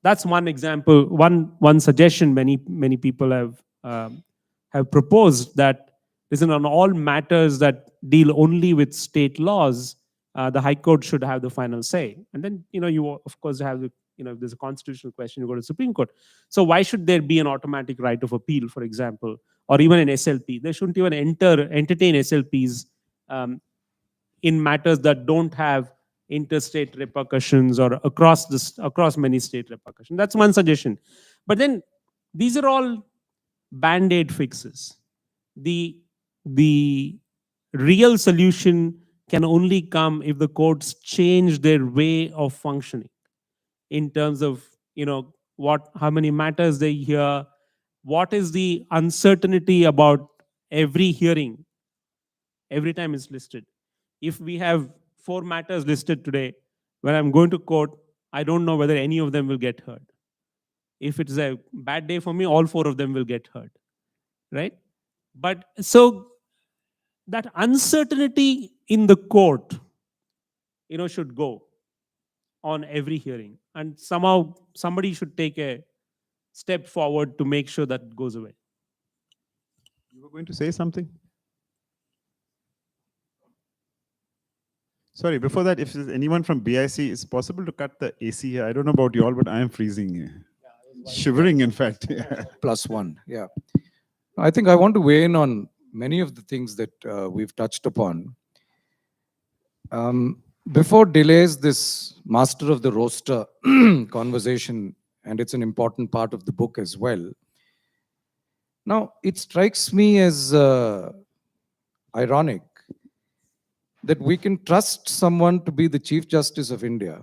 That's one example, one suggestion many people have proposed, that listen, on all matters that deal only with state laws, the High Court should have the final say. And then you of course have if there's a constitutional question, you go to the Supreme Court. So why should there be an automatic right of appeal, for example, or even an SLP? They shouldn't even entertain SLPs in matters that don't have interstate repercussions or across many state repercussions. That's one suggestion. But then these are all band-aid fixes. The real solution can only come if the courts change their way of functioning in terms of how many matters they hear, what is the uncertainty about every hearing every time it's listed. If we have 4 matters listed today, when I'm going to court, I don't know whether any of them will get heard. If it's a bad day for me, all 4 of them will get heard, right? But so that uncertainty in the court, should go on every hearing, and somehow somebody should take a step forward to make sure that goes away. You were going to say something? Sorry, before that, if there's anyone from BIC, it's possible to cut the AC here. I don't know about you all, but I am freezing here. Shivering, in fact. +1, yeah. I think I want to weigh in on many of the things that we've touched upon. Before delays, this master of the roster conversation, and it's an important part of the book as well. Now, it strikes me as ironic that we can trust someone to be the Chief Justice of India,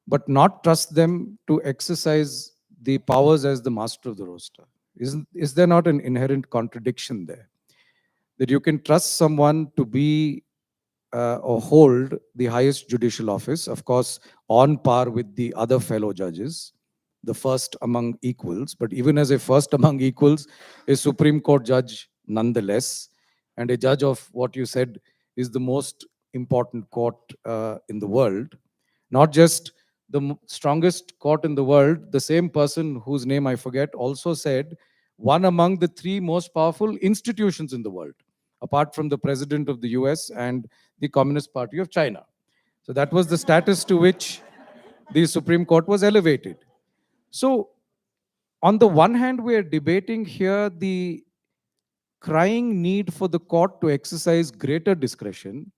but not trust them to exercise the powers as the master of the roster. Is there not an inherent contradiction there? That you can trust someone to be or hold the highest judicial office, of course, on par with the other fellow judges, the first among equals, but even as a first among equals, a Supreme Court judge nonetheless, and a judge of what you said is the most important court in the world. Not just the strongest court in the world, the same person whose name I forget also said, one among the 3 most powerful institutions in the world, apart from the president of the US and the Communist Party of China. So that was the status to which the Supreme Court was elevated. So on the one hand, we are debating here the crying need for the court to exercise greater discretion,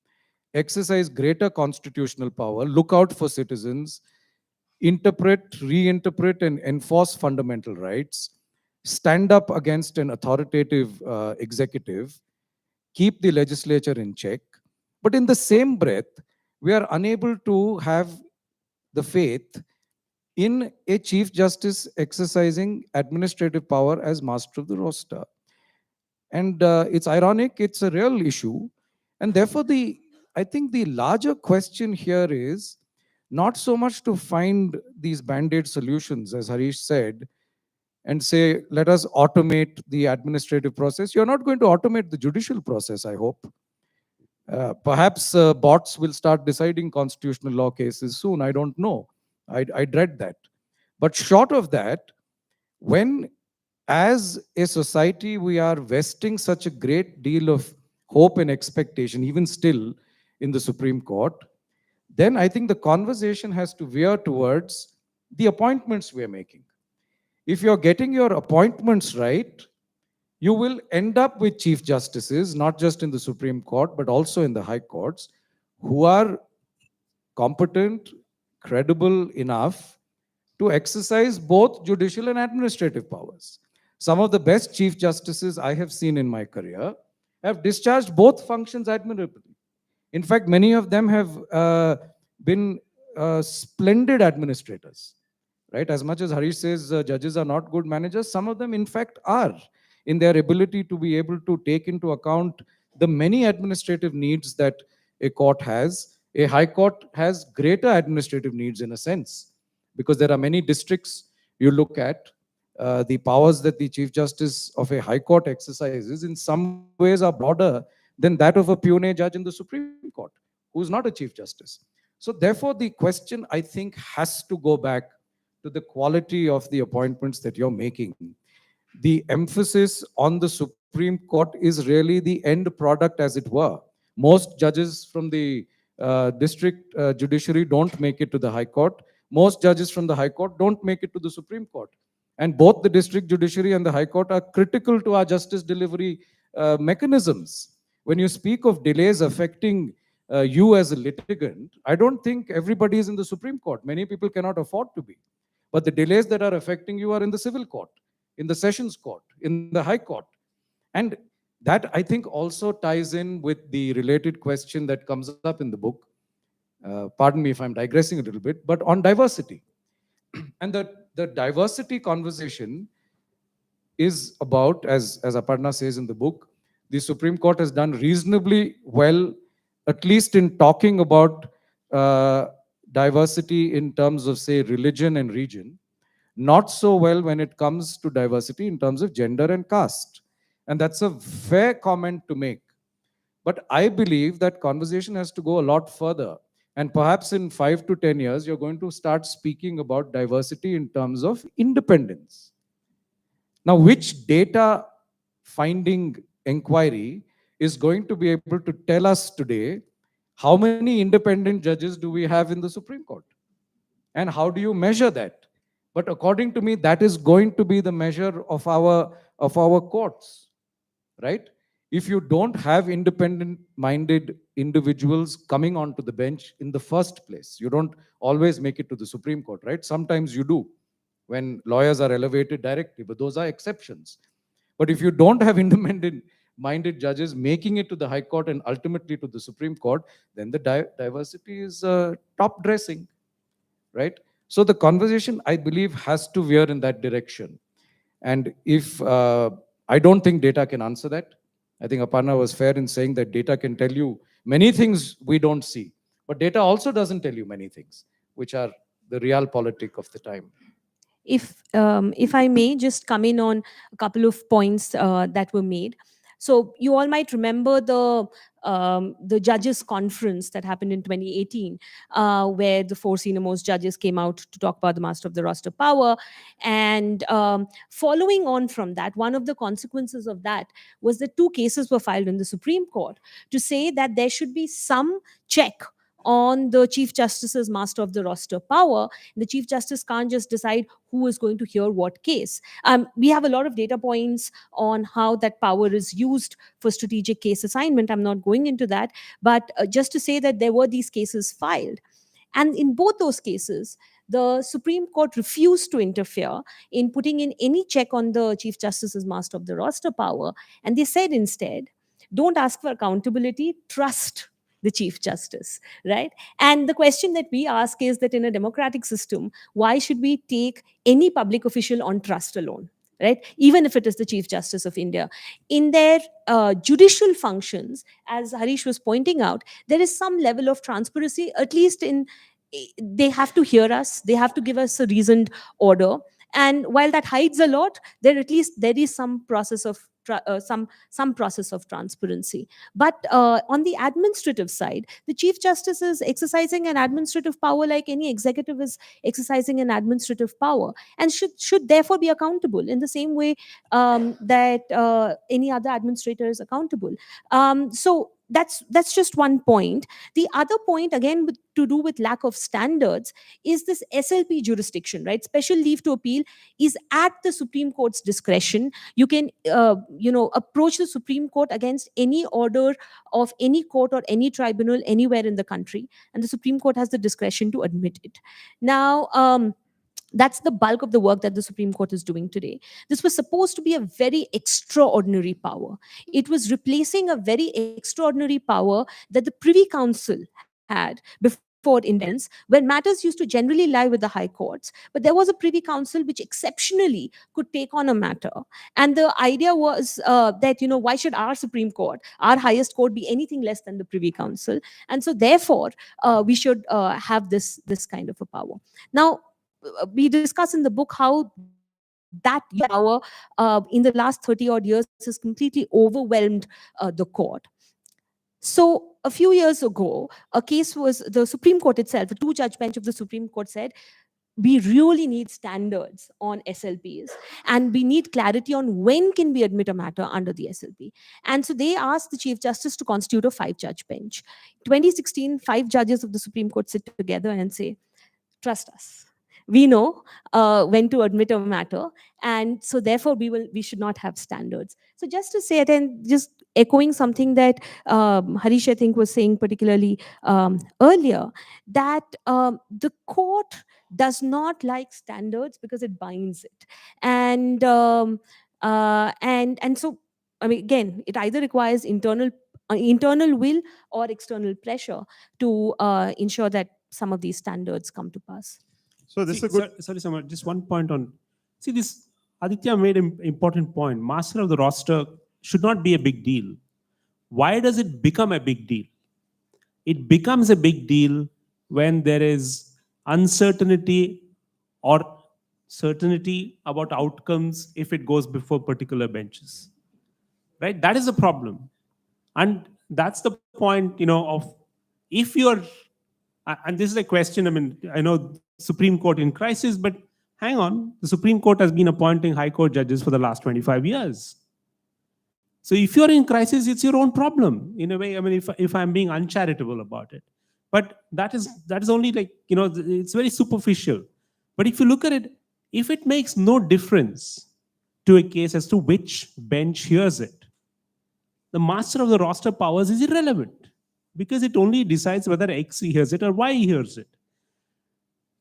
exercise greater constitutional power, look out for citizens, interpret, reinterpret, and enforce fundamental rights, stand up against an authoritative executive, keep the legislature in check. But in the same breath, we are unable to have the faith in a Chief Justice exercising administrative power as master of the roster. And it's ironic, it's a real issue. And therefore, I think the larger question here is not so much to find these band-aid solutions, as Harish said, and say, let us automate the administrative process. You're not going to automate the judicial process, I hope. Perhaps bots will start deciding constitutional law cases soon. I don't know. I dread that. But short of that, when as a society we are vesting such a great deal of hope and expectation, even still, in the Supreme Court, then I think the conversation has to veer towards the appointments we are making. If you're getting your appointments right, you will end up with chief justices, not just in the Supreme Court, but also in the high courts, who are competent, credible enough to exercise both judicial and administrative powers. Some of the best chief justices I have seen in my career have discharged both functions admirably. In fact, many of them have been splendid administrators, right? As much as Harish says judges are not good managers, some of them, in fact, are, in their ability to be able to take into account the many administrative needs that a court has. A high court has greater administrative needs in a sense, because there are many districts you look at. The powers that the Chief Justice of a high court exercises in some ways are broader than that of a puisne judge in the Supreme Court, who is not a Chief Justice. So therefore, the question, I think, has to go back to the quality of the appointments that you're making. The emphasis on the Supreme Court is really the end product, as it were. Most judges from the district judiciary don't make it to the High Court. Most judges from the High Court don't make it to the Supreme Court. And both the district judiciary and the High Court are critical to our justice delivery mechanisms. When you speak of delays affecting you as a litigant, I don't think everybody is in the Supreme Court. Many people cannot afford to be. But the delays that are affecting you are in the civil court, in the sessions court, in the high court. And that, I think, also ties in with the related question that comes up in the book. Pardon me if I'm digressing a little bit, but on diversity. And the diversity conversation is about, as Aparna says in the book, the Supreme Court has done reasonably well, at least in talking about diversity in terms of, say, religion and region. Not so well when it comes to diversity in terms of gender and caste. And that's a fair comment to make. But I believe that conversation has to go a lot further. And perhaps in 5 to 10 years, you're going to start speaking about diversity in terms of independence. Now, which data finding inquiry is going to be able to tell us today how many independent judges do we have in the Supreme Court? And how do you measure that? But according to me, that is going to be the measure of our courts, right? If you don't have independent-minded individuals coming onto the bench in the first place, you don't always make it to the Supreme Court, right? Sometimes you do, when lawyers are elevated directly, but those are exceptions. But if you don't have independent-minded judges making it to the High Court and ultimately to the Supreme Court, then the diversity is top dressing, right? So the conversation, I believe, has to veer in that direction. And if I don't think data can answer that. I think Aparna was fair in saying that data can tell you many things we don't see. But data also doesn't tell you many things, which are the realpolitik of the time. If I may just come in on a couple of points that were made. So you all might remember the judges conference that happened in 2018, where the 4 senior most judges came out to talk about the master of the roster power. And following on from that, one of the consequences of that was that 2 cases were filed in the Supreme Court to say that there should be some check on the Chief Justice's master of the roster power. The Chief Justice can't just decide who is going to hear what case. We have a lot of data points on how that power is used for strategic case assignment. I'm not going into that, but just to say that there were these cases filed. And in both those cases, the Supreme Court refused to interfere in putting in any check on the Chief Justice's master of the roster power. And they said instead, don't ask for accountability, trust the Chief Justice, right? And the question that we ask is that in a democratic system, why should we take any public official on trust alone? Right? Even if it is the Chief Justice of India. In their judicial functions, as Harish was pointing out, there is some level of transparency, at least in, they have to hear us, they have to give us a reasoned order. And while that hides a lot, at least there is some process of some process of transparency. But on the administrative side, the Chief Justice is exercising an administrative power like any executive is exercising an administrative power, and should therefore be accountable in the same way that any other administrator is accountable. So that's just one point. The other point, again, to do with lack of standards, is this SLP jurisdiction, right? Special leave to appeal is at the Supreme Court's discretion. You can approach the Supreme Court against any order of any court or any tribunal anywhere in the country, and the Supreme Court has the discretion to admit it. Now, that's the bulk of the work that the Supreme Court is doing today. This was supposed to be a very extraordinary power. It was replacing a very extraordinary power that the Privy Council had before independence, when matters used to generally lie with the high courts. But there was a Privy Council which exceptionally could take on a matter. And the idea was that, why should our Supreme Court, our highest court, be anything less than the Privy Council? And so therefore, we should have this kind of a power. Now, we discuss in the book how that power in the last 30 odd years has completely overwhelmed the court. So a few years ago, a case was the Supreme Court itself, a two-judge bench of the Supreme Court said, we really need standards on SLPs, and we need clarity on when can we admit a matter under the SLP. And so they asked the Chief Justice to constitute a 5-judge bench. 2016, 5 judges of the Supreme Court sit together and say, trust us. We know when to admit a matter, and so therefore we should not have standards. So just to say it, and just echoing something that Harish, I think, was saying particularly earlier, that the court does not like standards because it binds it, and so I mean, again, it either requires internal will or external pressure to ensure that some of these standards come to pass. So this is a good. Sorry, Samar, just one point on. See, this Aditya made an important point. Master of the roster should not be a big deal. Why does it become a big deal? It becomes a big deal when there is uncertainty or certainty about outcomes if it goes before particular benches. Right? That is the problem. And that's the point, of if you're, and this is a question, I mean, I know Supreme Court in crisis, but hang on, the Supreme Court has been appointing High Court judges for the last 25 years. So if you're in crisis, it's your own problem in a way. I mean, if I'm being uncharitable about it, but that is only like, it's very superficial. But if you look at it, if it makes no difference to a case as to which bench hears it, the master of the roster powers is irrelevant because it only decides whether X hears it or Y hears it.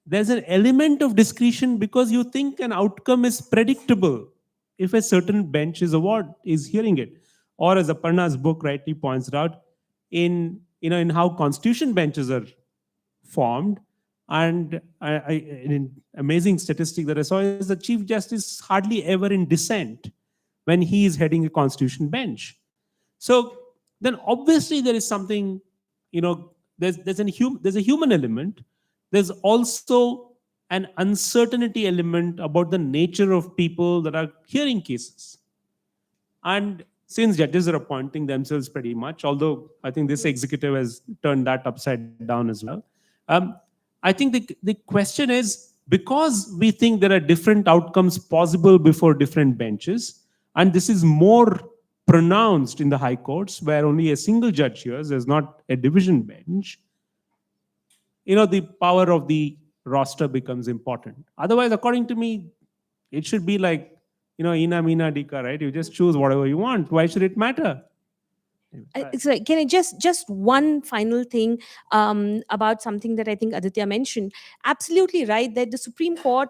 There's an element of discretion because you think an outcome is predictable if a certain bench is hearing it. Or as Aparna's book rightly points out, in how constitution benches are formed, and an amazing statistic that I saw is the Chief Justice hardly ever in dissent when he is heading a constitution bench. So then obviously there is something, there's a human element. There's also an uncertainty element about the nature of people that are hearing cases. And since judges are appointing themselves pretty much, although I think this executive has turned that upside down as well, I think the question is, because we think there are different outcomes possible before different benches, and this is more pronounced in the high courts where only a single judge hears, there's not a division bench, the power of the roster becomes important. Otherwise, according to me, it should be like, ina mina dika, right? You just choose whatever you want. Why should it matter? So can I just one final thing about something that I think Aditya mentioned? Absolutely right that the Supreme Court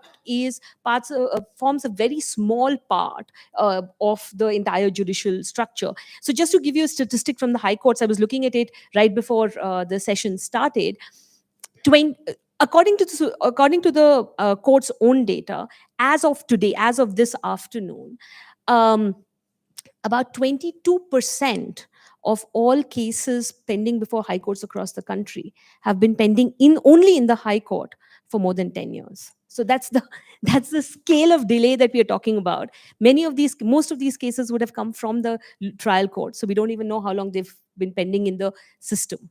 forms a very small part of the entire judicial structure. So just to give you a statistic from the high courts, I was looking at it right before the session started. According to the court's own data, as of today, as of this afternoon, about 22% of all cases pending before high courts across the country have been pending only in the high court for more than 10 years. So that's the that's the scale of delay that we are talking about. Most of these cases would have come from the trial court, so we don't even know how long they've been pending in the system.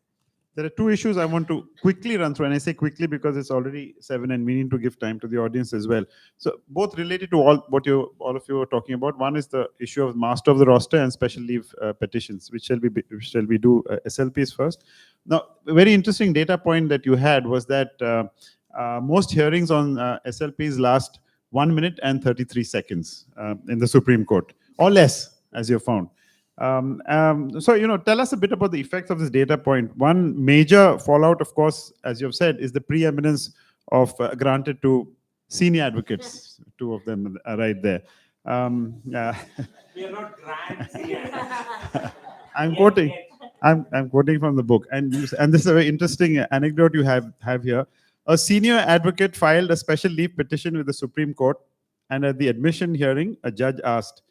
There are two issues I want to quickly run through, and I say quickly because it's already 7 and we need to give time to the audience as well. So both related to all of you are talking about. One is the issue of master of the roster and special leave petitions. Which shall we do SLPs first? Now, a very interesting data point that you had was that most hearings on SLPs last 1 minute and 33 seconds in the Supreme Court, or less, as you found. So, tell us a bit about the effects of this data point. One major fallout, of course, as you've said, is the preeminence of granted to senior advocates. Two of them are right there. Yeah. We are not grand senior. I'm quoting. I'm quoting from the book, and this is a very interesting anecdote you have here. A senior advocate filed a special leave petition with the Supreme Court, and at the admission hearing, a judge asked,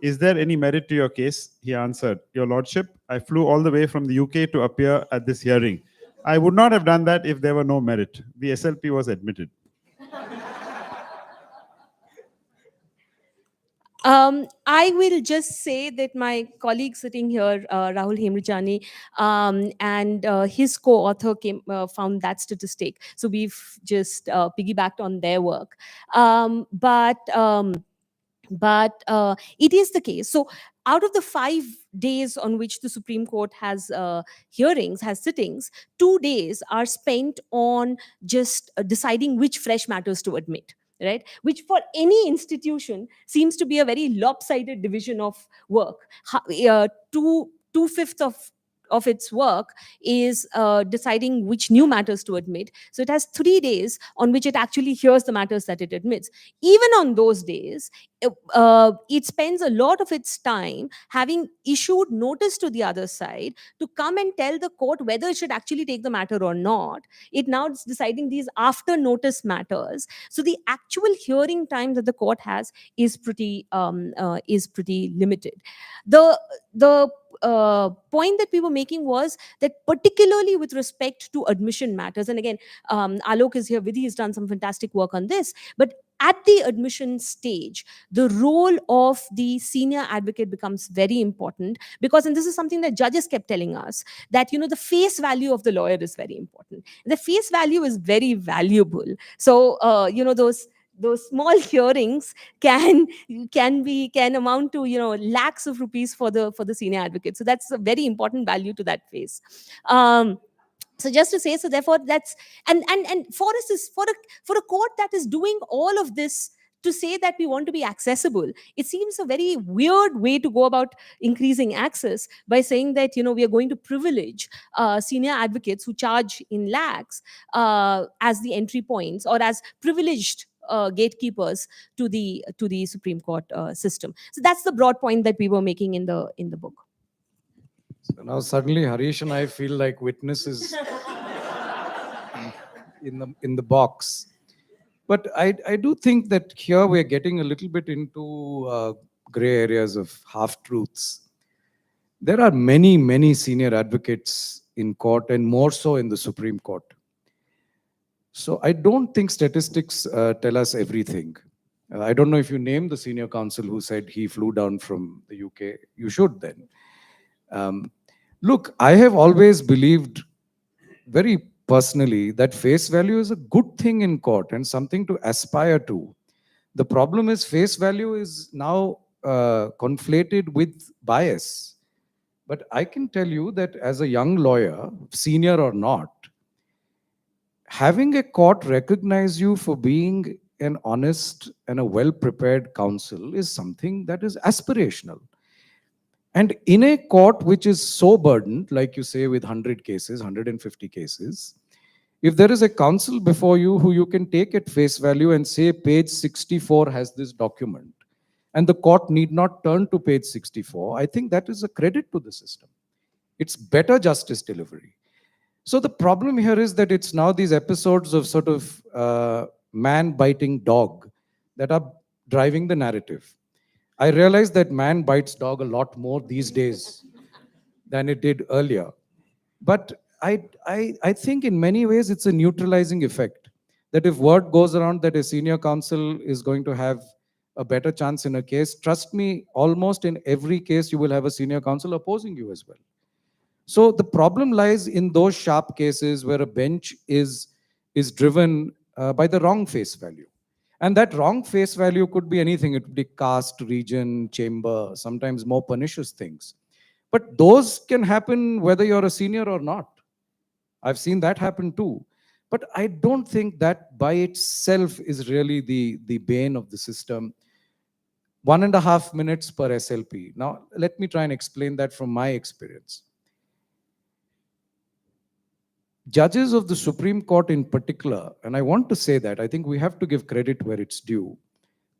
"Is there any merit to your case?" He answered, "Your Lordship, I flew all the way from the UK to appear at this hearing. I would not have done that if there were no merit. The SLP was admitted." I will just say that my colleague sitting here, Rahul Hemrajani, and his co-author found that statistic. So we've just piggybacked on their work. But it is the case. So out of the 5 days on which the Supreme Court has hearings, has sittings, 2 days are spent on just deciding which fresh matters to admit. Right, which for any institution seems to be a very lopsided division of work. 2/5 of its work is deciding which new matters to admit. So it has 3 days on which it actually hears the matters that it admits. Even on those days, it spends a lot of its time having issued notice to the other side to come and tell the court whether it should actually take the matter or not. It now is deciding these after notice matters. So the actual hearing time that the court has is pretty limited. The point that we were making was that particularly with respect to admission matters, and again, Alok is here, Vidhi has done some fantastic work on this, but at the admission stage, the role of the senior advocate becomes very important because, and this is something that judges kept telling us, that, the face value of the lawyer is very important. The face value is very valuable. So, those small hearings can amount to lakhs of rupees for the senior advocate. So that's a very important value to that face. So just to say, so therefore that's and for us is for a court that is doing all of this to say that we want to be accessible, it seems a very weird way to go about increasing access by saying that we are going to privilege senior advocates who charge in lakhs as the entry points, or as privileged gatekeepers to the Supreme Court system. So that's the broad point that we were making in the book. So now suddenly Harish and I feel like witnesses in the box. But I do think that here we're getting a little bit into gray areas of half-truths. There are many, many senior advocates in court, and more so in the Supreme Court. So I don't think statistics tell us everything. I don't know if you name the senior counsel who said he flew down from the UK. You should then. Look, I have always believed very personally that face value is a good thing in court and something to aspire to. The problem is face value is now conflated with bias. But I can tell you that as a young lawyer, senior or not, having a court recognize you for being an honest and a well-prepared counsel is something that is aspirational. And in a court which is so burdened, like you say, with 100 cases, 150 cases, if there is a counsel before you who you can take at face value and say page 64 has this document, and the court need not turn to page 64, I think that is a credit to the system. It's better justice delivery. So the problem here is that it's now these episodes of sort of man biting dog that are driving the narrative. I realize that man bites dog a lot more these days than it did earlier. But I think in many ways it's a neutralizing effect. that if word goes around that a senior counsel is going to have a better chance in a case, trust me, almost in every case you will have a senior counsel opposing you as well. So the problem lies in those sharp cases where a bench is driven by the wrong face value. And that wrong face value could be anything. It could be caste, region, chamber, sometimes more pernicious things. But those can happen whether you're a senior or not. I've seen that happen too. But I don't think that by itself is really the bane of the system. 1.5 minutes per SLP. Now, let me try and explain that from my experience. Judges of the Supreme Court in particular, and I want to say that, I think we have to give credit where it's due,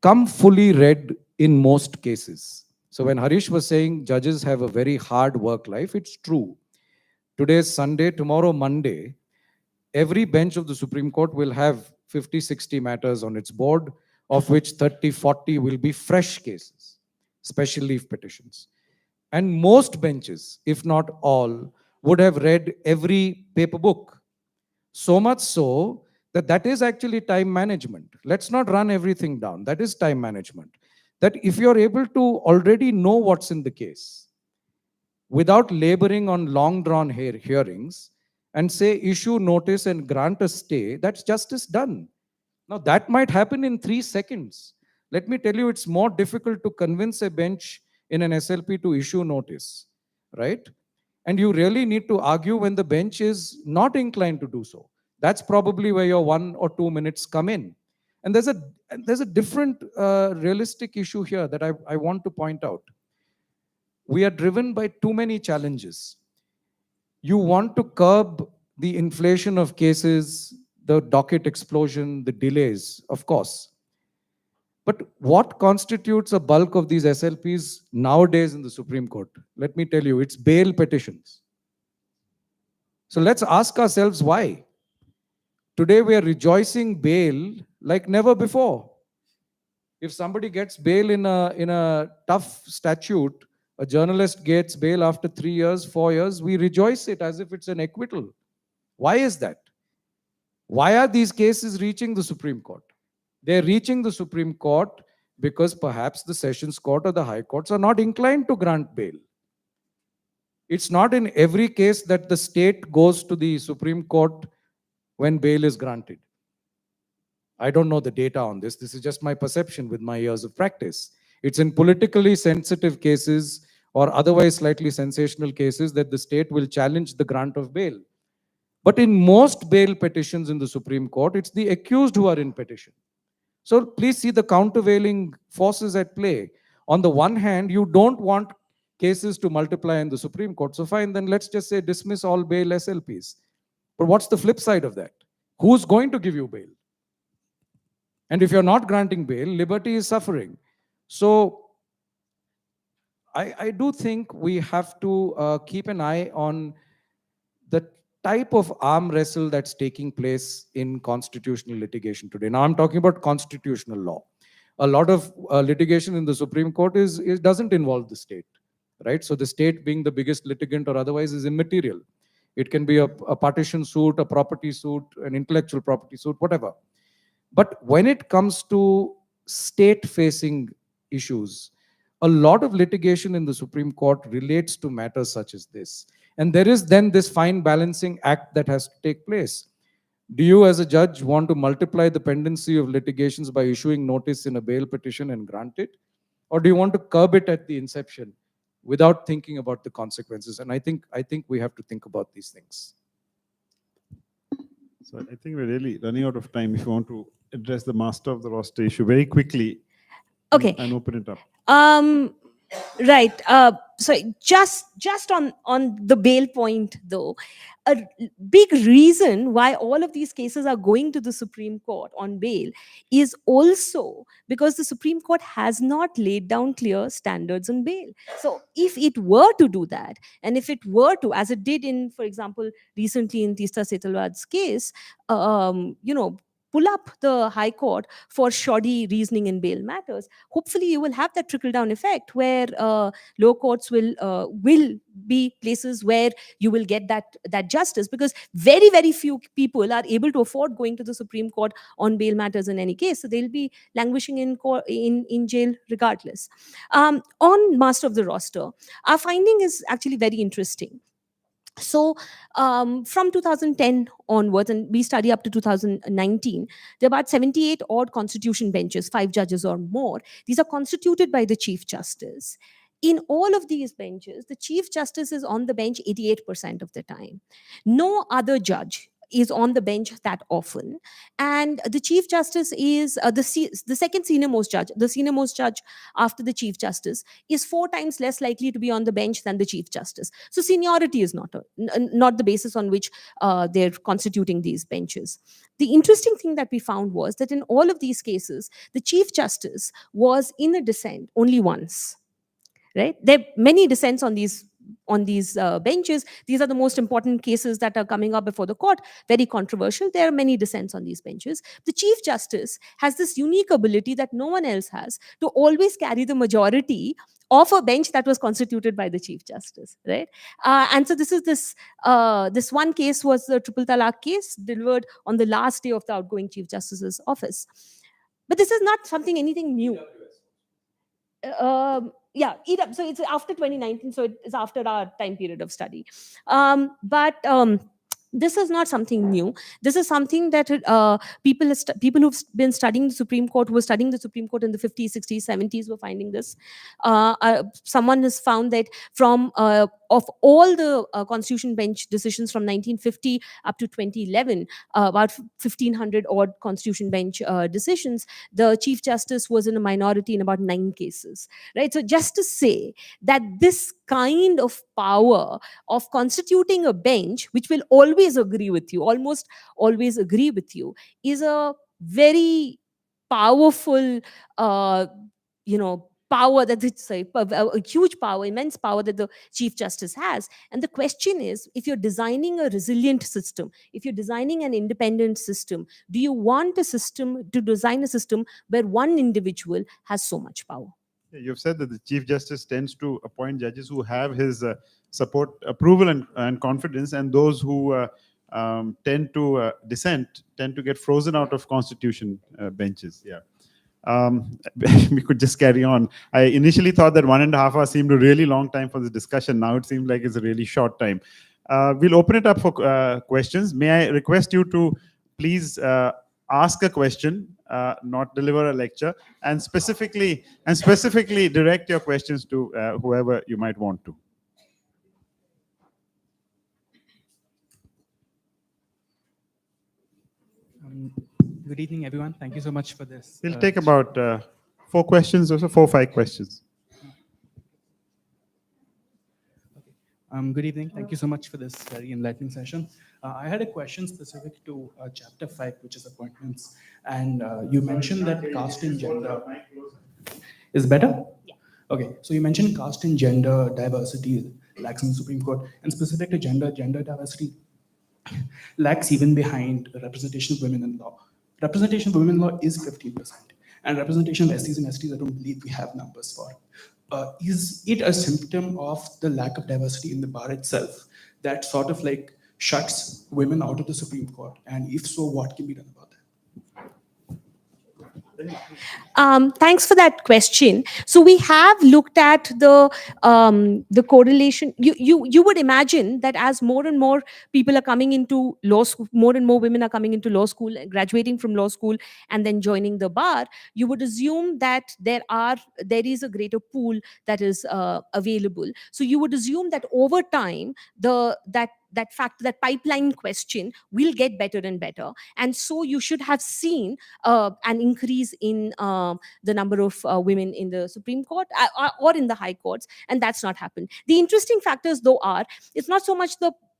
come fully read in most cases. So when Harish was saying judges have a very hard work life, it's true. Today is Sunday, tomorrow Monday, every bench of the Supreme Court will have 50, 60 matters on its board, of which 30, 40 will be fresh cases, special leave petitions. And most benches, if not all, would have read every paper book. So much so that that is actually time management. Let's not run everything down. That is time management. That if you're able to already know what's in the case, without laboring on long drawn hearings, and say issue notice and grant a stay, that's justice done. Now that might happen in 3 seconds. Let me tell you, it's more difficult to convince a bench in an SLP to issue notice, right? And you really need to argue when the bench is not inclined to do so. That's probably where your 1 or 2 minutes come in. And there's a different realistic issue here that I want to point out. We are driven by too many challenges. You want to curb the inflation of cases, the docket explosion, the delays, of course. But what constitutes a bulk of these SLPs nowadays in the Supreme Court? Let me tell you, it's bail petitions. So let's ask ourselves why. Today we are rejoicing bail like never before. If somebody gets bail in a tough statute, a journalist gets bail after 3 years, 4 years, we rejoice it as if it's an acquittal. Why is that? Why are these cases reaching the Supreme Court? They're reaching the Supreme Court because perhaps the Sessions Court or the High Courts are not inclined to grant bail. It's not in every case that the state goes to the Supreme Court when bail is granted. I don't know the data on this. This is just my perception with my years of practice. It's in politically sensitive cases or otherwise slightly sensational cases that the state will challenge the grant of bail. But in most bail petitions in the Supreme Court, it's the accused who are in petition. So please see the countervailing forces at play. On the one hand, you don't want cases to multiply in the Supreme Court. So fine, then let's just say dismiss all bail SLPs. But what's the flip side of that? Who's going to give you bail? And if you're not granting bail, liberty is suffering. So I do think we have to keep an eye on the type of arm wrestle that's taking place in constitutional litigation today. Now I'm talking about constitutional law. A lot of litigation in the Supreme Court doesn't involve the state, right? So the state being the biggest litigant or otherwise is immaterial. It can be a partition suit, a property suit, an intellectual property suit, whatever. But when it comes to state-facing issues, a lot of litigation in the Supreme Court relates to matters such as this. And there is then this fine balancing act that has to take place. Do you as a judge want to multiply the pendency of litigations by issuing notice in a bail petition and grant it? Or do you want to curb it at the inception without thinking about the consequences? And I think we have to think about these things. So I think we're really running out of time. If you want to address the master of the roster issue very quickly, Okay. and open it up. Right. So just on the bail point, though, a big reason why all of these cases are going to the Supreme Court on bail is also because the Supreme Court has not laid down clear standards on bail. So if it were to do that, and if it were to, as it did in, for example, recently in Tista Setalwad's case, pull up the High Court for shoddy reasoning in bail matters, hopefully you will have that trickle-down effect where lower courts will be places where you will get that justice, because very, very few people are able to afford going to the Supreme Court on bail matters in any case. So they'll be languishing in jail regardless. On Master of the Roster, our finding is actually very interesting. So from 2010 onwards, and we study up to 2019, there are about 78 odd constitution benches, 5 judges or more. These are constituted by the Chief Justice. In all of these benches, the Chief Justice is on the bench 88% of the time. No other judge is on the bench that often. And the Chief Justice is the second senior most judge. The senior most judge after the Chief Justice is 4 times less likely to be on the bench than the Chief Justice. So seniority is not the basis on which they're constituting these benches. The interesting thing that we found was that in all of these cases, the Chief Justice was in a dissent only once. Right? There are many dissents on these benches. These are the most important cases that are coming up before the court, very controversial. There are many dissents on these benches. The Chief Justice has this unique ability that no one else has, to always carry the majority of a bench that was constituted by the Chief Justice, right? And so this one case was the Triple Talaq case, delivered on the last day of the outgoing Chief Justice's office. But this is not anything new. Yeah, so it's after 2019, so it's after our time period of study. But this is not something new. This is something that people who've been studying the Supreme Court, who were studying the Supreme Court in the 50s, 60s, 70s, were finding this. Someone has found that from of all the Constitution Bench decisions from 1950 up to 2011, about 1,500 odd Constitution Bench decisions, the Chief Justice was in a minority in about 9 cases, right? So just to say that this kind of power of constituting a bench, which will always agree with you, almost always agree with you, is a very powerful, power that it's a huge power, immense power that the Chief Justice has. And the question is, if you're designing a resilient system, if you're designing an independent system, do you want to design a system where one individual has so much power? You've said that the Chief Justice tends to appoint judges who have his support, approval, and confidence, and those who tend to dissent tend to get frozen out of constitution benches. Yeah. We could just carry on. I initially thought that 1.5 hours seemed a really long time for this discussion. Now it seems like it's a really short time. We'll open it up for questions. May I request you to please ask a question, not deliver a lecture, and specifically direct your questions to whoever you might want to. Good evening, everyone. Thank you so much for this. We'll take about 4 questions, or so 4 or 5 questions. Good evening. Thank you so much for this very enlightening session. I had a question specific to Chapter 5, which is appointments. And you mentioned that caste and gender is better? Yeah. Okay. So you mentioned caste and gender diversity lacks in the Supreme Court. And specific to gender diversity lacks even behind representation of women in law. Representation of women in law is 15%. And representation of SCs and STs, I don't believe we have numbers for. Is it a symptom of the lack of diversity in the bar itself that sort of like shuts women out of the Supreme Court? And if so, what can be done about that? Thanks for that question. So we have looked at the correlation. You would imagine that as more and more people are coming into law school, more and more women are coming into law school, graduating from law school, and then joining the bar, you would assume that there is a greater pool that is available. So you would assume that over time, that pipeline question will get better and better. And so you should have seen an increase in the number of women in the Supreme Court or in the high courts, and that's not happened. The interesting factors, though, are it's not so much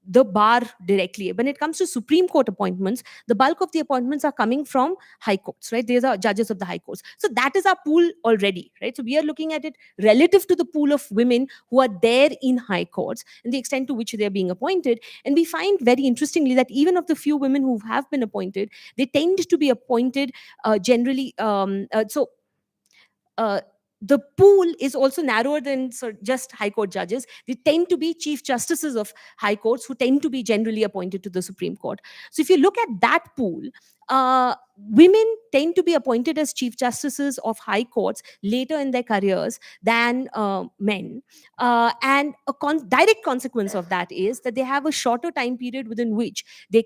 the bar directly. When it comes to Supreme Court appointments, the bulk of the appointments are coming from high courts, right? These are judges of the high courts. So that is our pool already, right? So we are looking at it relative to the pool of women who are there in high courts and the extent to which they're being appointed. And we find very interestingly that even of the few women who have been appointed, they tend to be appointed generally. Uh, the pool is also narrower than just high court judges. They tend to be chief justices of high courts who tend to be generally appointed to the Supreme Court. So if you look at that pool, women tend to be appointed as chief justices of high courts later in their careers than men. And a direct consequence of that is that they have a shorter time period within which they're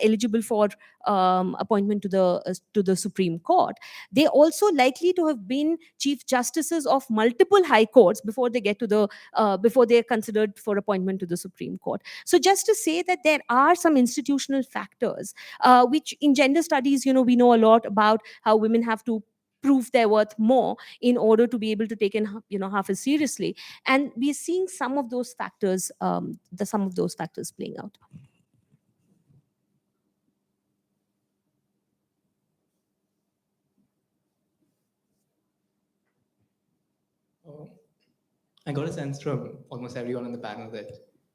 eligible for appointment to the Supreme Court. They also likely to have been chief justices of multiple high courts before they get to the before they are considered for appointment to the Supreme Court. So just to say that there are some institutional factors which in gender studies, we know a lot about how women have to prove their worth more in order to be able to take in half as seriously, and we're seeing some of those factors playing out. I got a sense from almost everyone on the panel that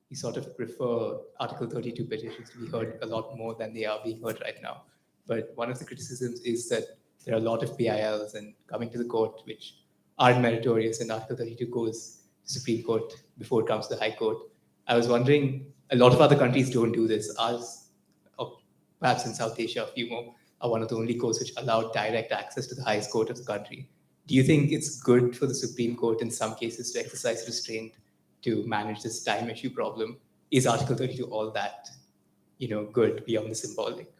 you sort of prefer Article 32 petitions to be heard a lot more than they are being heard right now. But one of the criticisms is that there are a lot of PILs and coming to the court which aren't meritorious, and Article 32 goes to Supreme Court before it comes to the High Court. I was wondering, a lot of other countries don't do this. Ours, or perhaps in South Asia, a few more, are one of the only courts which allow direct access to the highest court of the country. Do you think it's good for the Supreme Court in some cases to exercise restraint to manage this time issue problem? Is Article 32 all that, good beyond the symbolic?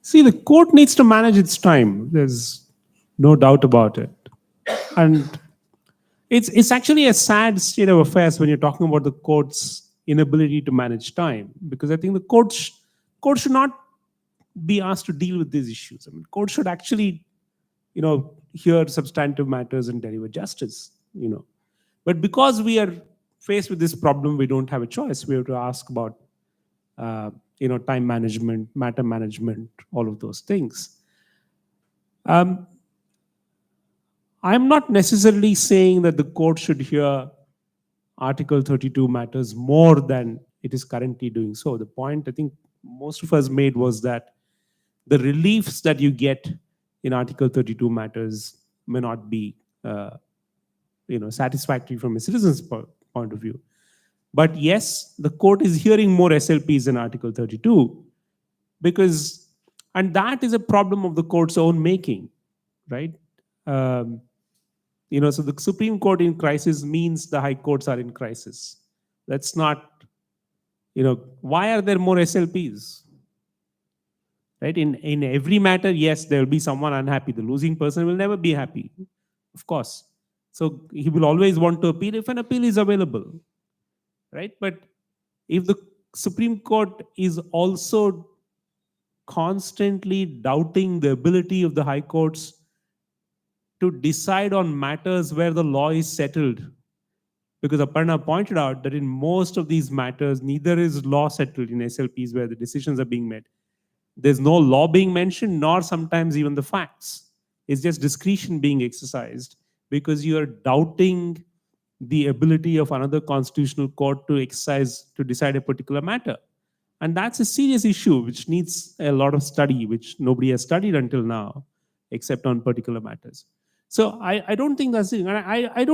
See, the court needs to manage its time. There's no doubt about it. And it's actually a sad state of affairs when you're talking about the court's inability to manage time, because I think the court should not be asked to deal with these issues. I mean, court should actually, hear substantive matters and deliver justice, But because we are faced with this problem, we don't have a choice. We have to ask about, time management, matter management, all of those things. I'm not necessarily saying that the court should hear Article 32 matters more than it is currently doing so. The point I think most of us made was that the reliefs that you get in Article 32 matters may not be, satisfactory from a citizen's point of view. But yes, the court is hearing more SLPs in Article 32 and that is a problem of the court's own making, right? So the Supreme Court in crisis means the high courts are in crisis. That's not, why are there more SLPs? Right? In every matter, yes, there will be someone unhappy. The losing person will never be happy, of course. So he will always want to appeal if an appeal is available, right? But if the Supreme Court is also constantly doubting the ability of the high courts to decide on matters where the law is settled, because Aparna pointed out that in most of these matters, neither is law settled in SLPs where the decisions are being made. There's no law being mentioned, nor sometimes even the facts. It's just discretion being exercised because you are doubting the ability of another constitutional court to decide a particular matter. And that's a serious issue which needs a lot of study, which nobody has studied until now, except on particular matters. So I don't think that's it. I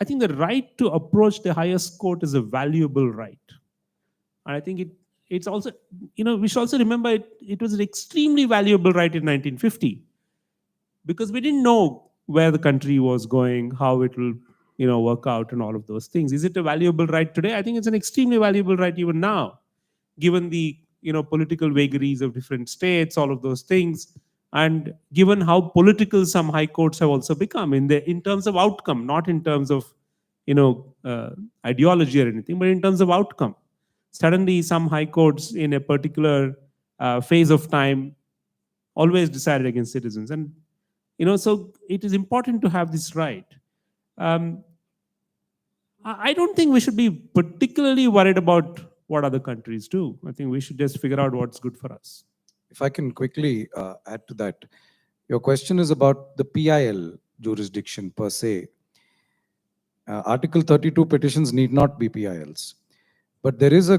think the right to approach the highest court is a valuable right. And I think it's also, we should also remember it was an extremely valuable right in 1950 because we didn't know where the country was going, how it will, work out and all of those things. Is it a valuable right today? I think it's an extremely valuable right even now, given the, political vagaries of different states, all of those things. And given how political some high courts have also become in terms of outcome, not in terms of, ideology or anything, but in terms of outcome. Suddenly, some high courts in a particular phase of time always decided against citizens. And, so it is important to have this right. Um, I don't think we should be particularly worried about what other countries do. I think we should just figure out what's good for us. If I can quickly add to that, your question is about the PIL jurisdiction per se. Article 32 petitions need not be PILs, but there is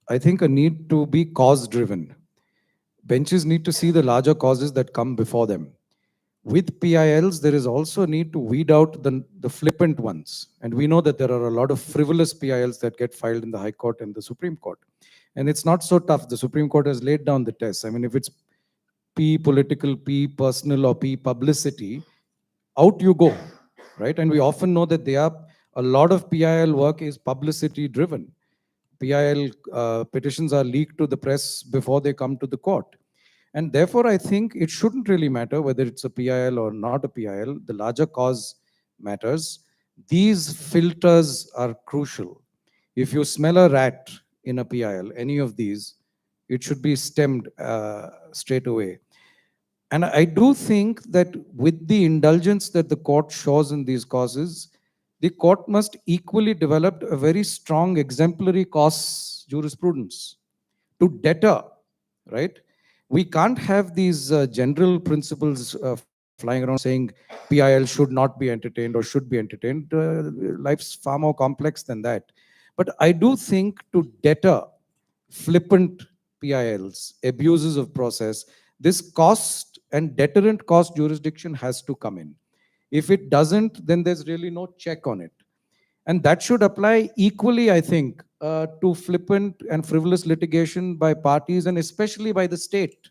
I think, a need to be cause-driven. Benches need to see the larger causes that come before them. With PILs, there is also a need to weed out the flippant ones. And we know that there are a lot of frivolous PILs that get filed in the High Court and the Supreme Court. And it's not so tough. The Supreme Court has laid down the test. I mean, if it's P political, P personal, or P publicity, out you go, right? And we often know that a lot of PIL work is publicity driven. PIL petitions are leaked to the press before they come to the court. And therefore, I think it shouldn't really matter whether it's a PIL or not a PIL. The larger cause matters. These filters are crucial. If you smell a rat in a PIL, any of these, it should be stemmed straight away. And I do think that with the indulgence that the court shows in these causes, the court must equally develop a very strong exemplary cause jurisprudence to deter, right? We can't have these general principles flying around saying PIL should not be entertained or should be entertained. Life's far more complex than that. But I do think to deter flippant PILs, abuses of process, this cost and deterrent cost jurisdiction has to come in. If it doesn't, then there's really no check on it. And that should apply equally, I think, to flippant and frivolous litigation by parties and especially by the state.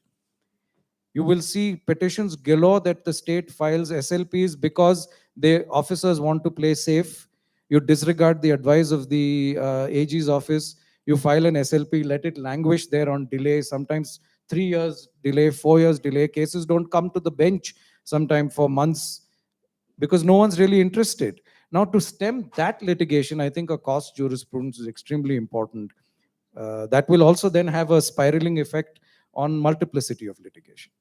You will see petitions galore that the state files SLPs because the officers want to play safe. You disregard the advice of the AG's office. You file an SLP, let it languish there on delay, sometimes 3 years delay, 4 years delay. Cases don't come to the bench sometimes for months because no one's really interested. Now, to stem that litigation, I think a cost jurisprudence is extremely important. That will also then have a spiraling effect on multiplicity of litigation.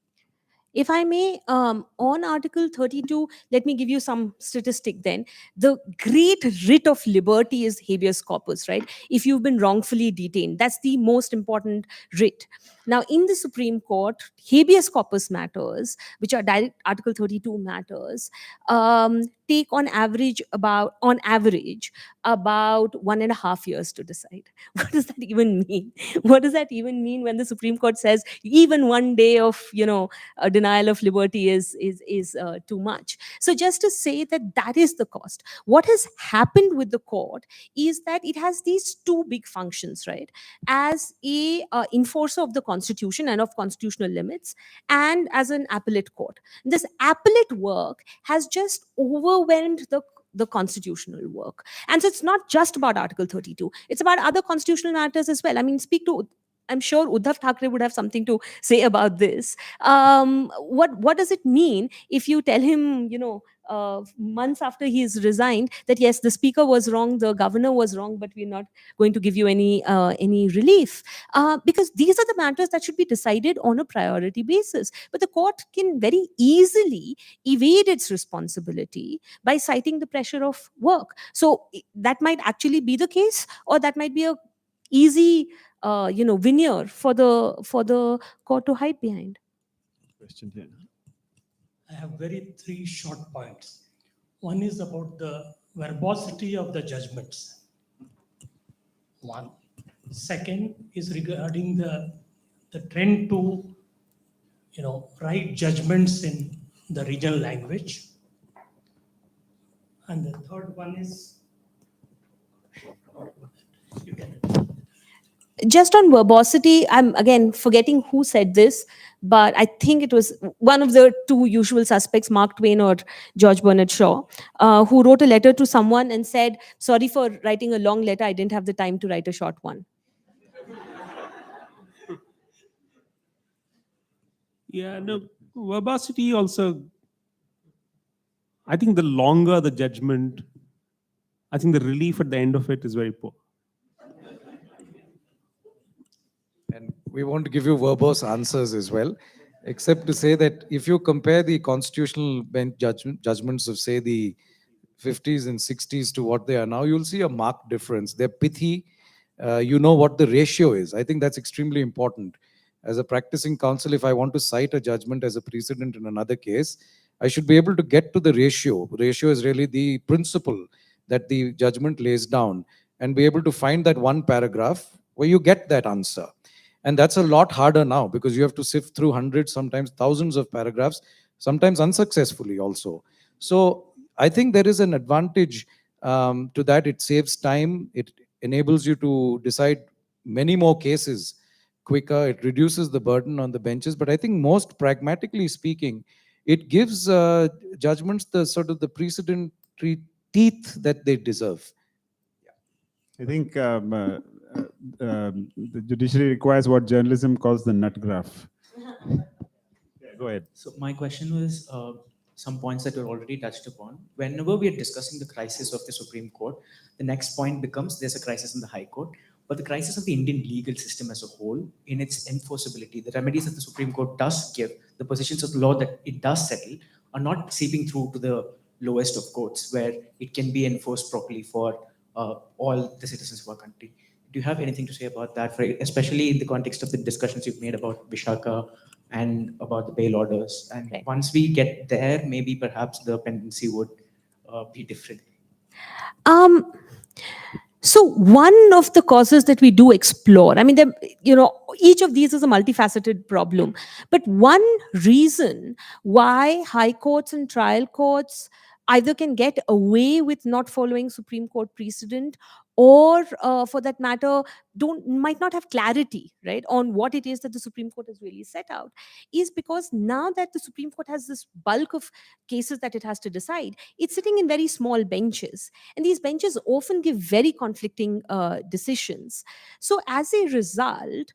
If I may, on Article 32, let me give you some statistic then. The great writ of liberty is habeas corpus, right? If you've been wrongfully detained, that's the most important writ. Now, in the Supreme Court, habeas corpus matters, which are direct Article 32 matters, take on average about 1.5 years to decide. What does that even mean? What does that even mean when the Supreme Court says even 1 day of a denial of liberty is too much? So just to say that is the cost. What has happened with the court is that it has these two big functions, right? As a enforcer of the Constitution and of constitutional limits, and as an appellate court. This appellate work has just overwhelmed the constitutional work. And so it's not just about Article 32. It's about other constitutional matters as well. I mean, I'm sure Uddhav Thackeray would have something to say about this. What does it mean if you tell him, months after he's resigned, that yes, the speaker was wrong, the governor was wrong, but we're not going to give you any relief? Because these are the matters that should be decided on a priority basis. But the court can very easily evade its responsibility by citing the pressure of work. So that might actually be the case, or that might be a easy veneer for the court to hide behind. Question here. I have three short points. One is about the verbosity of the judgments. One. Second is regarding the trend to write judgments in the regional language. And the third one is just on verbosity, I'm again forgetting who said this, but I think it was one of the two usual suspects, Mark Twain or George Bernard Shaw, who wrote a letter to someone and said, "Sorry for writing a long letter, I didn't have the time to write a short one." Yeah, no, verbosity also, I think the longer the judgment, I think the relief at the end of it is very poor. And we want to give you verbose answers as well, except to say that if you compare the constitutional bench judgments of, say, the 50s and 60s to what they are now, you'll see a marked difference. They're pithy. You know what the ratio is. I think that's extremely important. As a practicing counsel, if I want to cite a judgment as a precedent in another case, I should be able to get to the ratio. Ratio is really the principle that the judgment lays down, and be able to find that one paragraph where you get that answer. And that's a lot harder now, because you have to sift through hundreds, sometimes thousands of paragraphs, sometimes unsuccessfully also. So I think there is an advantage to that. It saves time. It enables you to decide many more cases quicker. It reduces the burden on the benches. But I think most pragmatically speaking, it gives judgments the sort of the precedentary teeth that they deserve. I think the judiciary requires what journalism calls the nut graph. Yeah, go ahead. So my question was some points that were already touched upon. Whenever we are discussing the crisis of the Supreme Court, the next point becomes there's a crisis in the High Court, but the crisis of the Indian legal system as a whole in its enforceability, the remedies that the Supreme Court does give, the positions of law that it does settle are not seeping through to the lowest of courts where it can be enforced properly for all the citizens of our country. Do you have anything to say about that, especially in the context of the discussions you've made about Vishaka and about the bail orders? And Right. once we get there, maybe perhaps the pendency would be different. So one of the causes that we do explore, I mean, each of these is a multifaceted problem, but one reason why high courts and trial courts either can get away with not following Supreme Court precedent, or for that matter, might not have clarity, right, on what it is that the Supreme Court has really set out, is because now that the Supreme Court has this bulk of cases that it has to decide, it's sitting in very small benches, and these benches often give very conflicting decisions. So as a result,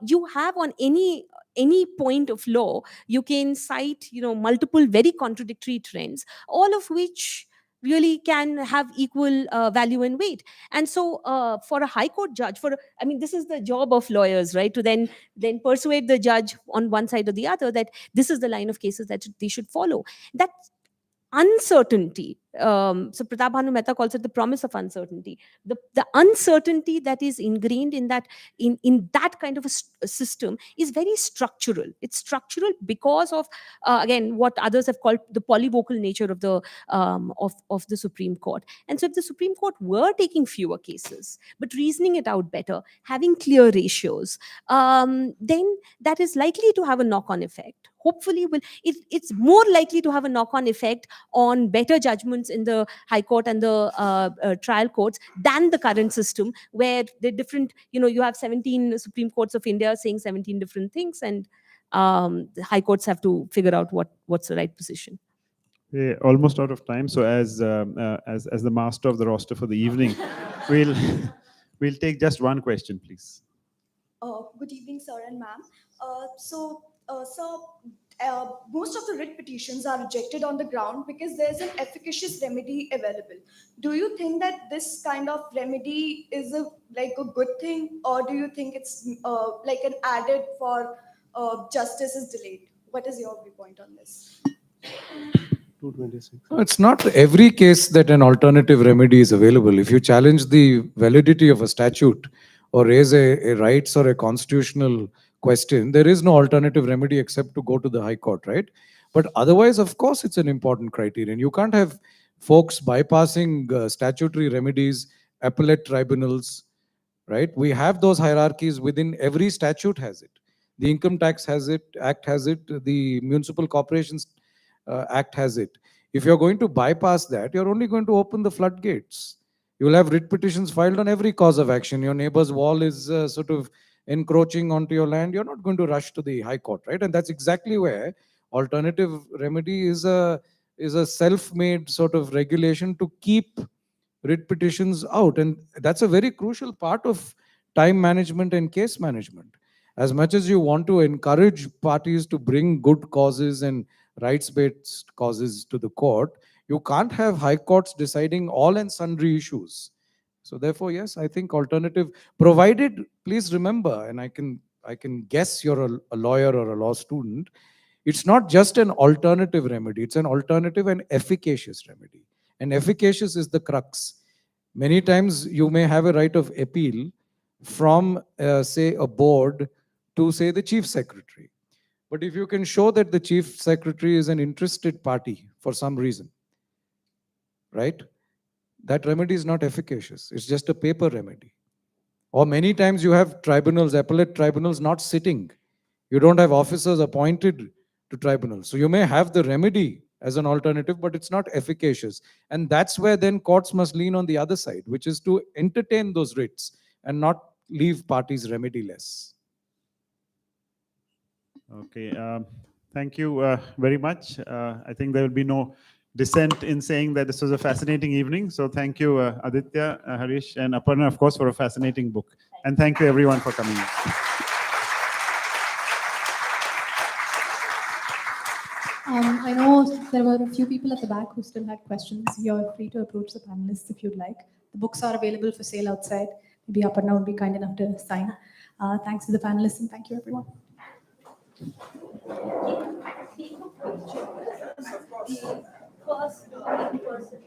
you have on any point of law, you can cite multiple very contradictory trends, all of which really can have equal value and weight. And so for a high court judge, I mean, this is the job of lawyers, right, to then persuade the judge on one side or the other that this is the line of cases that they should follow. That uncertainty, so Pratap Bhanu Mehta calls it the promise of uncertainty. The uncertainty that is ingrained in that that kind of a system is very structural. It's structural because of again what others have called the polyvocal nature of the Supreme Court. And so if the Supreme Court were taking fewer cases but reasoning it out better, having clear ratios, then that is likely to have a knock-on effect. Hopefully it's more likely to have a knock-on effect on better judgments in the High Court and the trial courts than the current system, where the different, you have 17 Supreme Courts of India saying 17 different things, and the High Courts have to figure out what's the right position. We're almost out of time. So as the master of the roster for the evening, we'll take just one question, please. Good evening, sir and ma'am. Sir, most of the writ petitions are rejected on the ground because there's an efficacious remedy available. Do you think that this kind of remedy is a good thing, or do you think it's like an added for justice is delayed? What is your viewpoint on this? 226. It's not every case that an alternative remedy is available. If you challenge the validity of a statute or raise a rights or a constitutional question, there is no alternative remedy except to go to the High Court, right? But otherwise, of course, it's an important criterion. You can't have folks bypassing statutory remedies, appellate tribunals, right? We have those hierarchies within every statute has it. The Income Tax has it, Act has it, the Municipal Corporations Act has it. If you're going to bypass that, you're only going to open the floodgates. You will have writ petitions filed on every cause of action. Your neighbor's wall is sort of encroaching onto your land. You're not going to rush to the High Court, right? And that's exactly where alternative remedy is a self-made sort of regulation to keep writ petitions out. And that's a very crucial part of time management and case management. As much as you want to encourage parties to bring good causes and rights-based causes to the court, you can't have high courts deciding all and sundry issues. So therefore, yes, I think alternative, provided, please remember, and I can guess you're a lawyer or a law student, it's not just an alternative remedy, it's an alternative and efficacious remedy. And efficacious is the crux. Many times you may have a right of appeal from, say, a board to, say, the chief secretary. But if you can show that the chief secretary is an interested party for some reason, right? That remedy is not efficacious. It's just a paper remedy. Or many times you have tribunals, appellate tribunals not sitting. You don't have officers appointed to tribunals. So you may have the remedy as an alternative, but it's not efficacious. And that's where then courts must lean on the other side, which is to entertain those writs and not leave parties remediless. Okay, thank you very much. I think there will be no dissent in saying that this was a fascinating evening. So thank you, Aditya, Harish, and Aparna, of course, for a fascinating book. And thank you, everyone, for coming. I know there were a few people at the back who still had questions. You're free to approach the panelists if you'd like. The books are available for sale outside. Maybe Aparna would be kind enough to sign. Thanks to the panelists and thank you, everyone. First person.